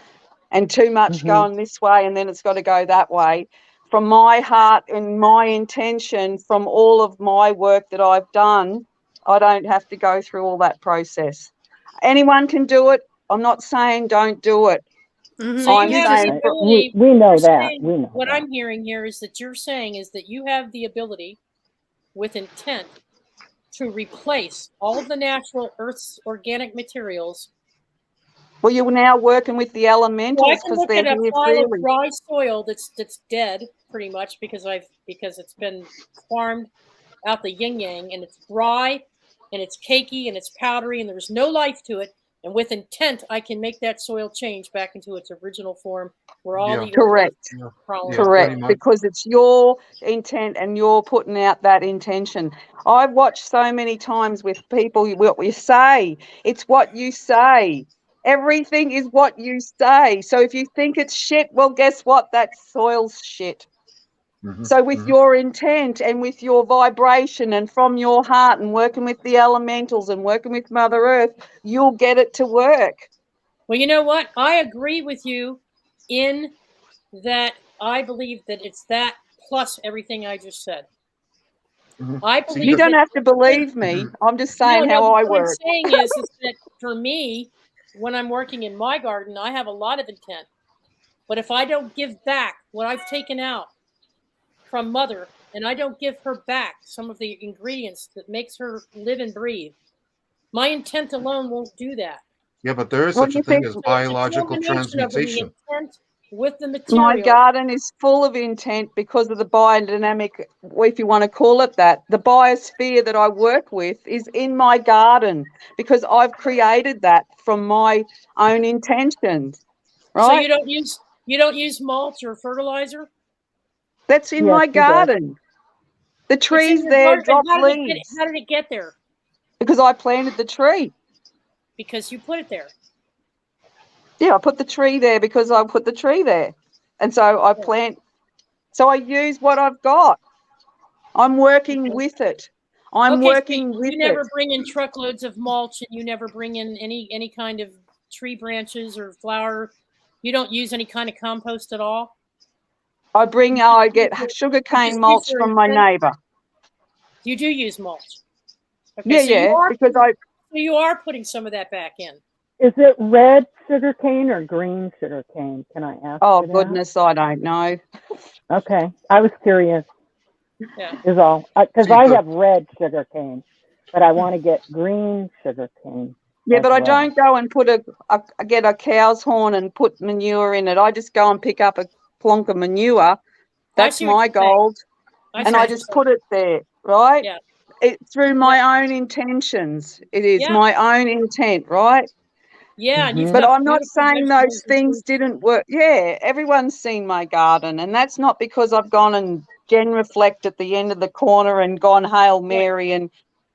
and too much going this way, and then it's got to go that way. From my heart and my intention, from all of my work that I've done, I don't have to go through all that process. Anyone can do it. I'm not saying don't do it. So I'm saying we know that. We know what I'm hearing here is that you're saying is that you have the ability, with intent, to replace all of the natural Earth's organic materials. Well, you're now working with the elementals because they're here. I can look at a pile really of dry soil that's dead, pretty much, because it's been farmed out the yin yang, and it's dry, and it's cakey, and it's powdery, and there's no life to it. And with intent, I can make that soil change back into its original form, where all the correct, because it's your intent and you're putting out that intention. I've watched so many times with people what you say. It's what you say. Everything is what you say. So if you think it's shit, well, guess what? That soil's shit. So with your intent and with your vibration and from your heart and working with the elementals and working with Mother Earth, you'll get it to work. Well, you know what? I agree with you in that I believe that it's that plus everything I just said. I believe you don't have to believe me. I'm just saying how I work. What I'm saying is that for me, when I'm working in my garden, I have a lot of intent. But if I don't give back what I've taken out from Mother, and I don't give her back some of the ingredients that makes her live and breathe, my intent alone won't do that. Yeah, but there is such a thing as biological transmutation. Intent with the material. My garden is full of intent because of the biodynamic, if you want to call it that. The biosphere that I work with is in my garden because I've created that from my own intentions. Right? So you don't use mulch or fertilizer? That's in my garden. The trees there drop leaves. How did it get there? Because I planted the tree. Because you put it there. Yeah, I put the tree there because I put the tree there. And so I plant, so I use what I've got. I'm working with it. I'm working with it. You never bring in truckloads of mulch, and you never bring in any kind of tree branches or flower. You don't use any kind of compost at all? I get sugarcane mulch from my neighbour. You do use mulch? Okay, yeah, because So you are putting some of that back in. Is it red sugar cane or green sugar cane? Can I ask? Oh, goodness, I don't know. Okay, I was curious. Yeah. Is all. Because I have red sugar cane, but I want to get green sugar cane. Yeah, but I don't go and get a cow's horn and put manure in it. I just go and pick up a plonk of manure. That's my gold. And I just put it there, right? Yeah. Through my own intentions. It is my own intent, right? Yeah. But I'm not saying those things didn't work. Yeah, everyone's seen my garden, and that's not because I've gone and genuflect at the end of the corner and gone Hail Mary, and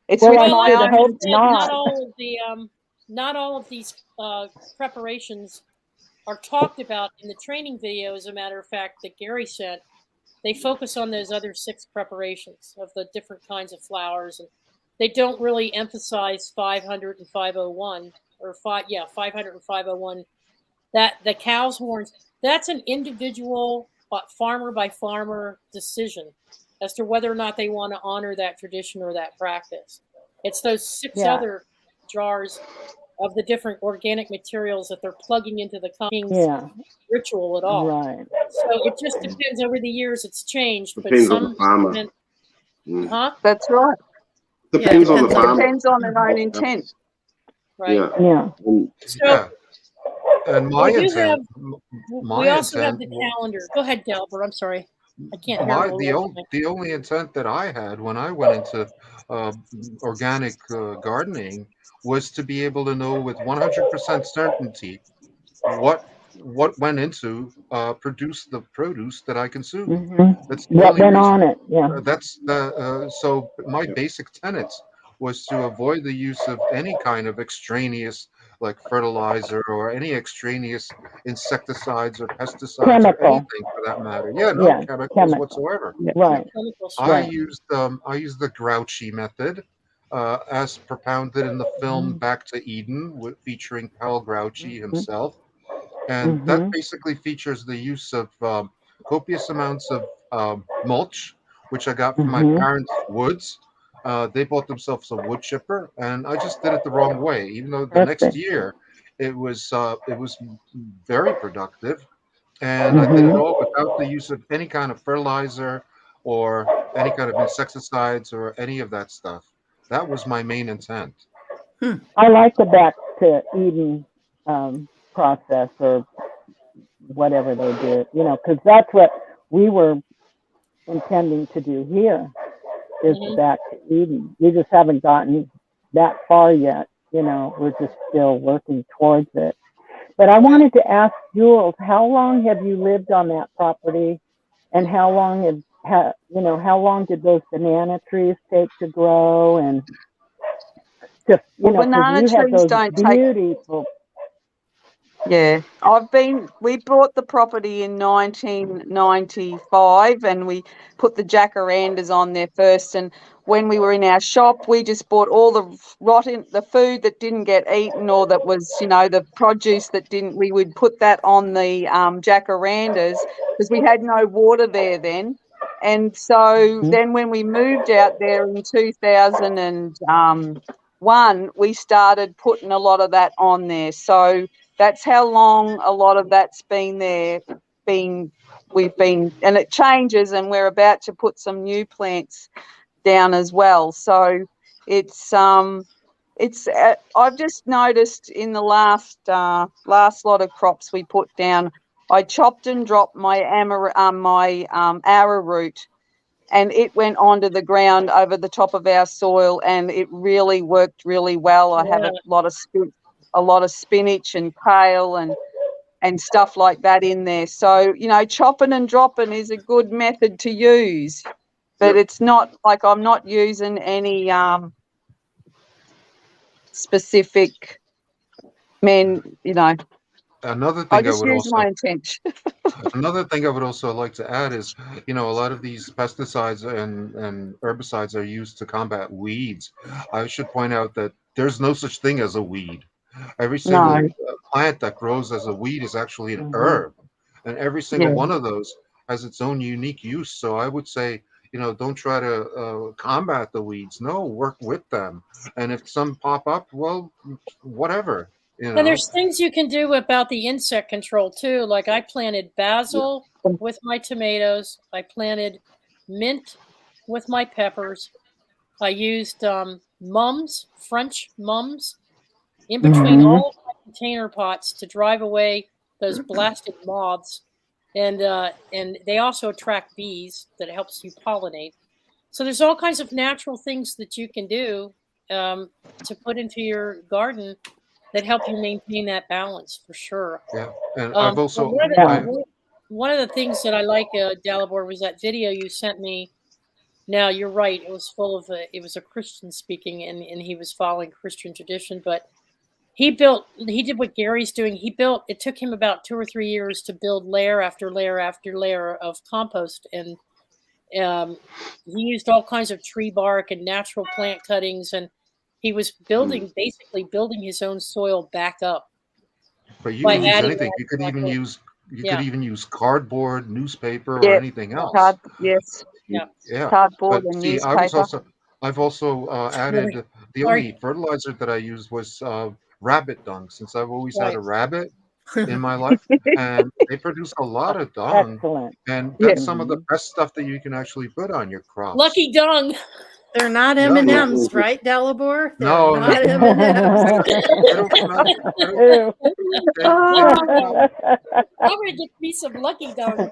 it's with my own. Not all of these preparations are talked about in the training video. As a matter of fact, that Gary sent, they focus on those other 6 preparations of the different kinds of flowers, and they don't really emphasize 500 and 501. Or 500 and 501. That the cow's horns, that's an individual farmer by farmer decision as to whether or not they want to honor that tradition or that practice. It's those 6 other jars of the different organic materials that they're plugging into the king's ritual at all. Right. So it just depends. Over the years, it's changed. Depends on the farmer. That's right. Depends on the farmer. Depends on their own intent. Right. Yeah. And my intent. We also have the calendar. Go ahead, Delbert. I'm sorry. I can't hear the only intent that I had when I went into organic gardening was to be able to know with 100% certainty what went into produce the produce that I consume. That's the what only went reason. on it. Yeah. That's the so my basic tenets was to avoid the use of any kind of extraneous like fertilizer or any extraneous insecticides or pesticides or anything for that matter. Yeah, no chemicals whatsoever. Right. I used the grouchy method as propounded in the film Back to Eden, featuring Pal Grouchy himself. And that basically features the use of copious amounts of mulch, which I got from my parents' woods. They bought themselves a wood chipper, and I just did it the wrong way. Even though the next year it was very productive, and I did it all without the use of any kind of fertilizer or any kind of insecticides or any of that stuff. That was my main intent. I like the Back to Eden process or whatever they did, because that's what we were intending to do here. Is Back to Eden. We just haven't gotten that far yet. We're just still working towards it. But I wanted to ask Jules, how long have you lived on that property, and how long how long did those banana trees take to grow? And banana trees don't beautiful. Yeah, we bought the property in 1995 and we put the jacarandas on there first. And when we were in our shop, we just bought all the the food that didn't get eaten or that was, the produce that we would put that on the jacarandas because we had no water there then. And so then when we moved out there in 2001, we started putting a lot of that on there. So that's how long a lot of that's been there. And it changes, and we're about to put some new plants down as well. So I've just noticed in the last lot of crops we put down, I chopped and dropped my arrowroot, and it went onto the ground over the top of our soil, and it really worked really well. I have a lot of spinach and kale and stuff like that in there. So, you know, chopping and dropping is a good method to use, but it's not like I'm not using any specific you know. Another thing I just use my intention. Another thing I would also like to add is, you know, a lot of these pesticides and herbicides are used to combat weeds. I should point out that there's no such thing as a weed. Every single plant that grows as a weed is actually an herb, and every single one of those has its own unique use. So I would say, you know, don't try to combat the weeds. No, work with them. And if some pop up, well, whatever. You know. And there's things you can do about the insect control too. Like I planted basil with my tomatoes. I planted mint with my peppers. I used mums, French mums, in between all of my container pots to drive away those blasted moths. And they also attract bees that helps you pollinate. So there's all kinds of natural things that you can do to put into your garden that help you maintain that balance for sure. Yeah, and I've also one of the things that I like, Dalibor, was that video you sent me. Now you're right; it was full of it was a Christian speaking, and he was following Christian tradition. But he did what Gary's doing. It took him about 2 or 3 years to build layer after layer after layer of compost, and he used all kinds of tree bark and natural plant cuttings, and he was basically building his own soil back up. But you can use anything. You could even use cardboard, newspaper, or anything else. Cardboard and see, newspaper. I've also added the only fertilizer that I used was rabbit dung, since I've always had a rabbit in my life, and they produce a lot of dung. Excellent. And that's some of the best stuff that you can actually put on your crops. Lucky dung. They're not M&Ms, right, Dalibor? No, not M&Ms. I'm going to get me some Lucky dung.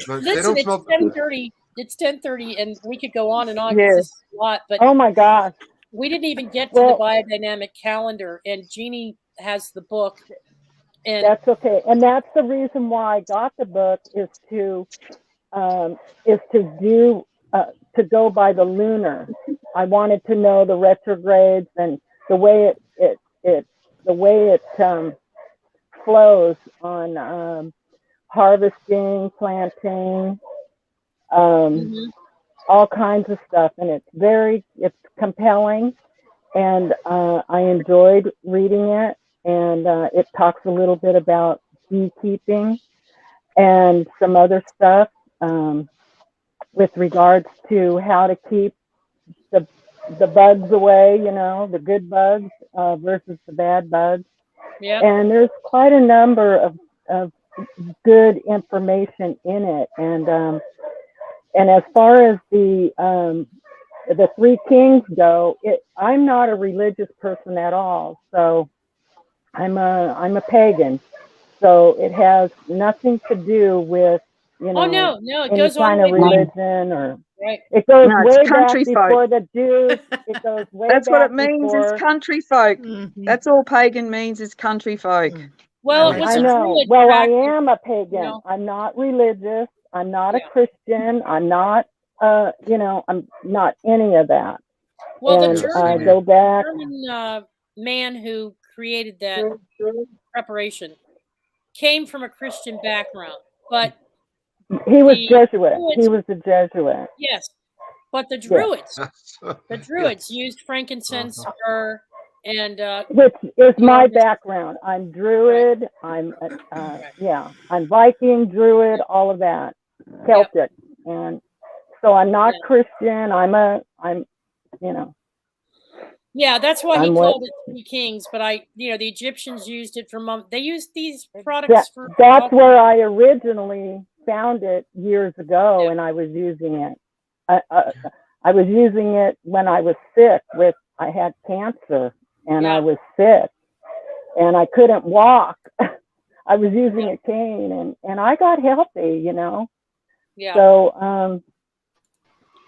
Listen, it's 10:30. It's 10:30, and we could go on and on. This is a lot, but oh my gosh, we didn't even get to the biodynamic calendar. And Jeanie has the book. And that's okay, and that's the reason why I got the book is to go by the lunar. I wanted to know the retrogrades and the way it flows on harvesting, planting, all kinds of stuff, and it's compelling, and I enjoyed reading it, and it talks a little bit about beekeeping and some other stuff with regards to how to keep the bugs away, you know, the good bugs versus the bad bugs. Yeah. And there's quite a number of good information in it. And as far as the three kings go, I'm not a religious person at all. So I'm a pagan. So it has nothing to do with, you know, it any goes kind on of religion or right. It goes way back before the Jews. It goes way That's back what it means is country folk. That's all pagan means is country folk. Well, it was I know. Well, I am a pagan. You know? I'm not religious. I'm not a Christian. I'm not, you know, I'm not any of that. Well, and, the German, go back. German man who created that preparation came from a Christian background, but he was Jesuit. He was a Jesuit. Yes, but the Druids, used frankincense, myrrh, and which is my background. I'm Druid. I'm I'm Viking, Druid, all of that, Celtic, and so I'm not Christian. I'm you know. Yeah, that's why he called it Three Kings. But the Egyptians used it for they used these products for. That's where I originally found it years ago, and I was using it. I was using it when I was sick I had cancer, and I was sick, and I couldn't walk. I was using a cane, and I got healthy, you know. Yeah. So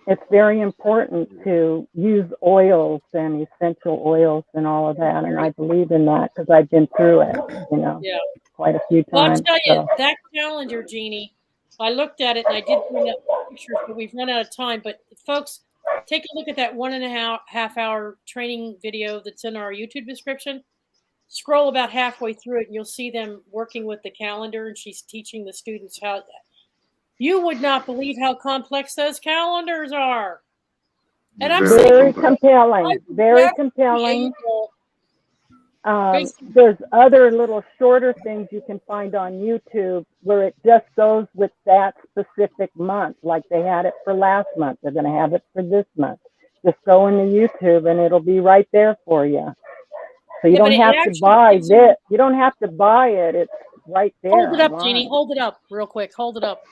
it's very important to use oils and essential oils and all of that, and I believe in that because I've been through it, you know, quite a few times. Well, I'll tell you, that calendar, Jeanie, I looked at it and I did bring up pictures, but we've run out of time. But folks, take a look at that 1.5 hour training video that's in our YouTube description. Scroll about halfway through it and you'll see them working with the calendar, and she's teaching the students how. You would not believe how complex those calendars are. And I'm very compelling, very compelling. There's other little shorter things you can find on YouTube where it just goes with that specific month. Like they had it for last month, they're going to have it for this month. Just go into YouTube and it'll be right there for you. So you don't have to buy this. You don't have to buy it. It's right there. Hold it up, Jeanie. Hold it up real quick. Hold it up.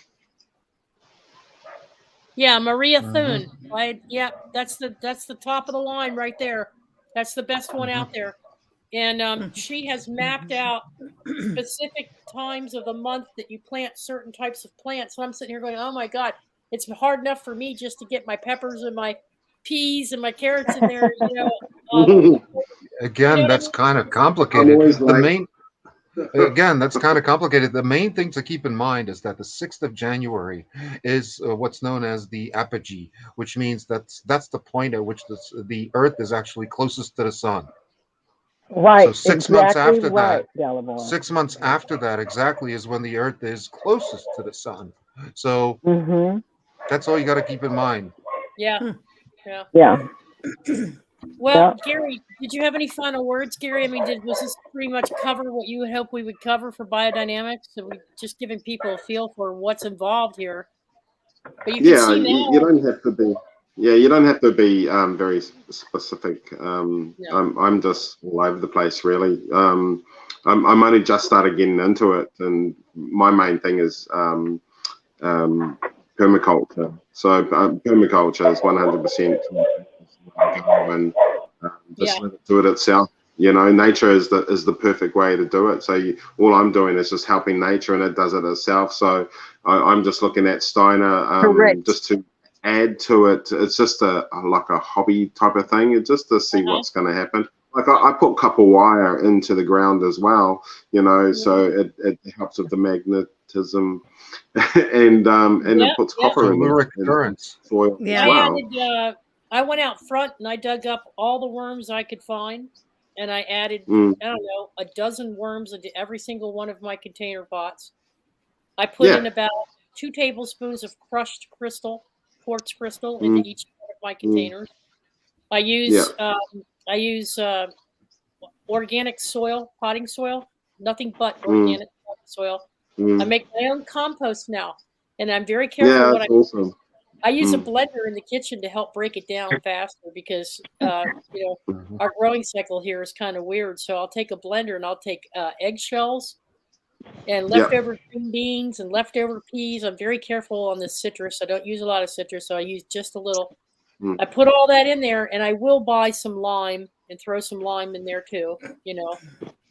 Yeah, Maria Thune. Yeah, that's the top of the line right there. That's the best one out there. And she has mapped out specific times of the month that you plant certain types of plants. So I'm sitting here going, oh my God, it's hard enough for me just to get my peppers and my peas and my carrots in there. You know, again, you know that's kind of complicated. That's kind of complicated. The main thing to keep in mind is that the 6th of January is what's known as the apogee, which means that's the point at which the Earth is actually closest to the sun. Right. So 6 months after right, that, 6 months after that exactly is when the Earth is closest to the sun. So that's all you got to keep in mind. Yeah. Yeah. Well, Gary, did you have any final words, Gary? I mean, was this pretty much cover what you would hope we would cover for biodynamics? So we just giving people a feel for what's involved here. But you can see now, you don't have to be. Yeah, you don't have to be very specific. I'm just all over the place, really. I'm only just started getting into it, and my main thing is permaculture. So permaculture is 100%. And just let it do it itself. You know, nature is the perfect way to do it. So all I'm doing is just helping nature, and it does it itself. So I'm just looking at Steiner just to add to it. It's just like a hobby type of thing, just to see what's going to happen. Like I put copper wire into the ground as well, you know, so it helps with the magnetism, and it puts copper in the soil as well. I went out front and I dug up all the worms I could find, and I added, I don't know, a dozen worms into every single one of my container pots. I put in about 2 tablespoons of crushed quartz crystal into each one of my containers. I use organic soil, potting soil, nothing but organic potting soil. I make my own compost now, and I'm very careful what I do. I use a blender in the kitchen to help break it down faster because, you know, our growing cycle here is kind of weird. So I'll take a blender and I'll take eggshells and leftover green beans and leftover peas. I'm very careful on the citrus. I don't use a lot of citrus, so I use just a little. I put all that in there, and I will buy some lime and throw some lime in there too, you know.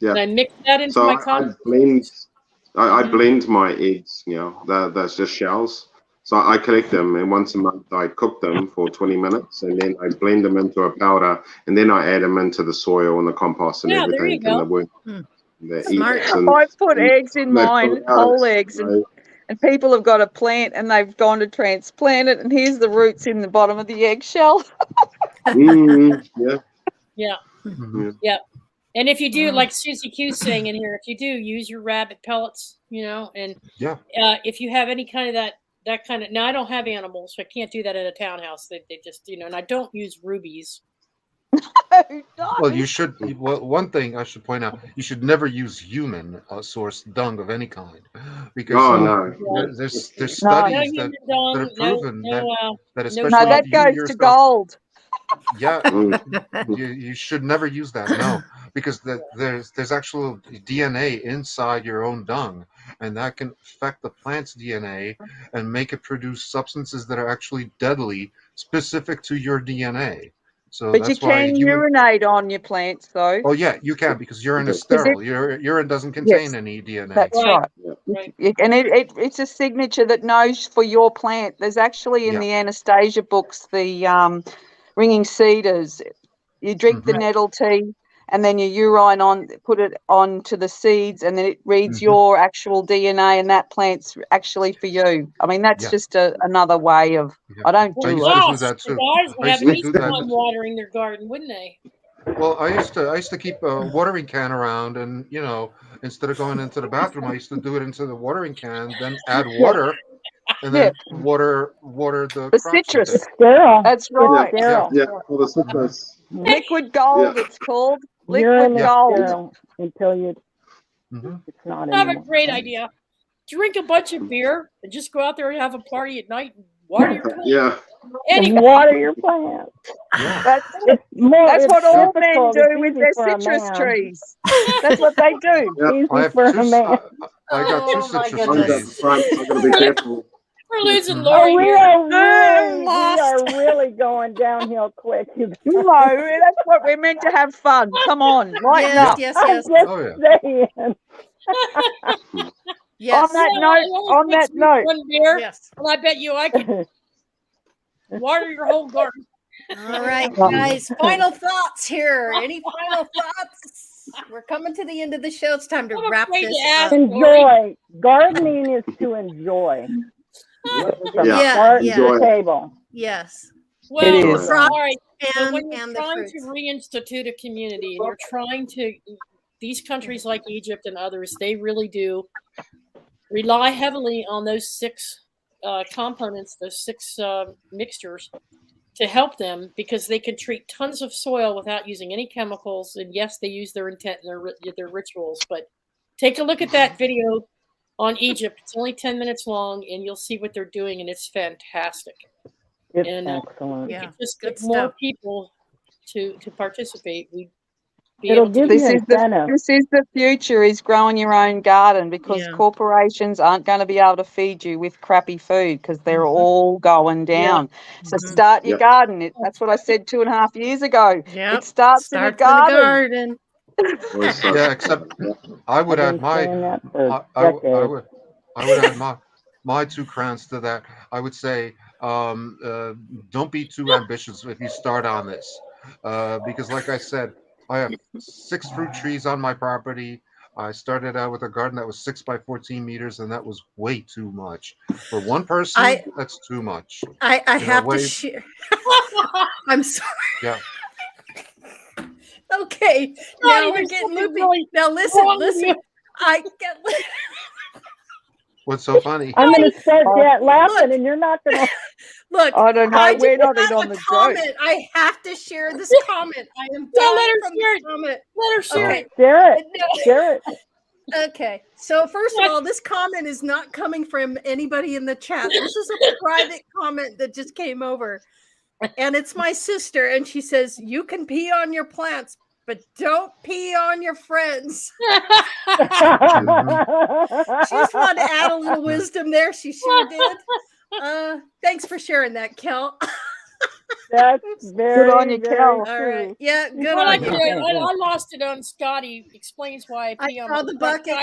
And I mix that into my compost. I blend my eggs, you know, that's just shells. So I collect them, and once a month I cook them for 20 minutes, and then I blend them into a powder, and then I add them into the soil and the compost and everything. There you go. Smart. I put eggs in mine, whole eggs, and people have got a plant, and they've gone to transplant it, and here's the roots in the bottom of the eggshell. Yeah. And if you do, like Susie Q's saying in here, if you do use your rabbit pellets, you know, and if you have any kind of that kind of, now I don't have animals, so I can't do that in a townhouse. They just, you know, and I don't use rubies. Well, you should. Well, one thing I should point out: you should never use human sourced dung of any kind, because there's studies that have proven that especially that goes to gold. Yeah, you should never use that. No, because there's actual DNA inside your own dung, and that can affect the plant's DNA and make it produce substances that are actually deadly, specific to your DNA. So but you that's why can urinate on your plants, though. Oh yeah, you can, because urine is sterile. Urine doesn't contain any DNA. That's right. Right. And it's a signature that knows for your plant. There's actually in the Anastasia books, the ringing cedars. You drink the nettle tea, and then you urine put it onto the seeds, and then it reads your actual DNA, and that plant's actually for you. I mean, that's just another way of. I don't do I it. used to do that too. The guys would have me time watering their garden, wouldn't they? Well, I used to keep a watering can around, and instead of going into the bathroom, I used to do it into the watering can, then add water, and then water the crops citrus. with it. Sterile. That's right. Yeah, for the citrus. Liquid gold, it's called. Liquid gold. Until you, it's not I have a great idea. Drink a bunch of beer and just go out there and have a party at night and water your plants. Yeah. And water your plants. Yeah. That's what all men do with their citrus trees. That's what they do. Yeah. I got two citrus trees. I'm going to be careful. We're losing Lori we here. are really going downhill quick. No, that's what we're meant to have fun. Come on, lighten up. Yes. Yes. On that note, one beer, and I bet you I could water your whole garden. All right, guys. Final thoughts here. Any final thoughts? We're coming to the end of the show. It's time to wrap this up. Enjoy. Gardening is to enjoy. From start to table. Yes. Well, it is. All right. And when you're the trying fruits. to reinstitute a community, and you're trying to, these countries like Egypt and others, they really do rely heavily on those 6 components, those 6 mixtures, to help them, because they can treat tons of soil without using any chemicals. And yes, they use their intent and their rituals. But take a look at that video on Egypt. It's only 10 minutes long, and you'll see what they're doing, and it's fantastic. It's excellent. Yeah, just good get more stuff. people to participate. We'd be It'll able to. give This you is incentive. the future, is growing your own garden, because corporations aren't going to be able to feed you with crappy food, because they're all going down. So start your garden. That's what I said 2.5 years ago. Yeah, it starts in the garden. Yeah, except I would add my my 2 crowns to that. I would say don't be too ambitious if you start on this, because like I said, I have 6 fruit trees on my property. I started out with a garden that was 6 by 14 meters, and that was way too much for one person. That's too much. I have to share. I'm sorry. Yeah. Okay. Now we're getting loopy. Now listen. I get. What's so funny? I'm going to start laughing, and you're not going to. Look, I don't know. We're not in on the comment. joke. I have to share this comment. I am dying from the comment. Let her share it. Share it. Okay. So first of all, this comment is not coming from anybody in the chat. This is a private comment that just came over. And it's my sister, and she says, "You can pee on your plants, but don't pee on your friends." She just wanted to add a little wisdom there. She sure did. Thanks for sharing that, Kel. That's very good on you, Kel. All right. Yeah, good Well, on you. I lost it on Scotty explains why I pee on saw the bucket.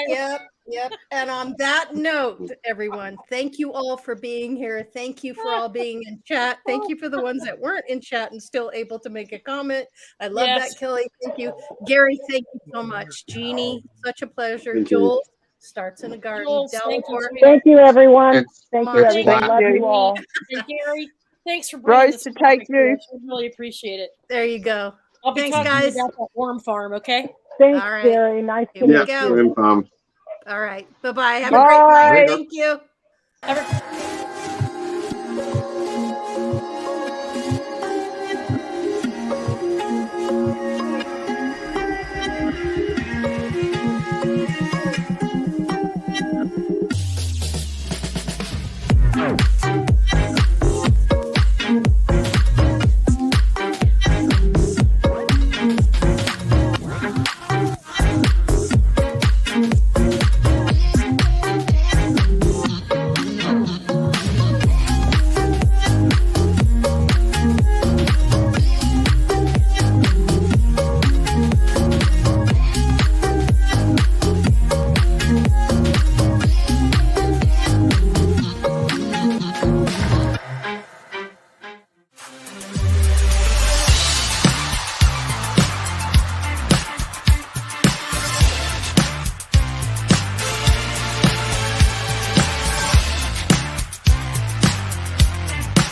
Yep. And on that note, everyone, thank you all for being here. Thank you for all being in chat. Thank you for the ones that weren't in chat and still able to make a comment. I love that, Kelly. Thank you. Gary, thank you so much. Jeannie, such a pleasure. Thank Joel starts in a garden. Jules, thank you, everyone. Thank you, everyone. Love you all. And Gary, thanks for bringing Rose to take you. I really appreciate it. There you go. I'll be talking guys. about that worm farm, okay? Thanks, All right. Gary. Nice to Here meet we you. go. All right. Bye-bye. Have a Bye. great night. Thank you.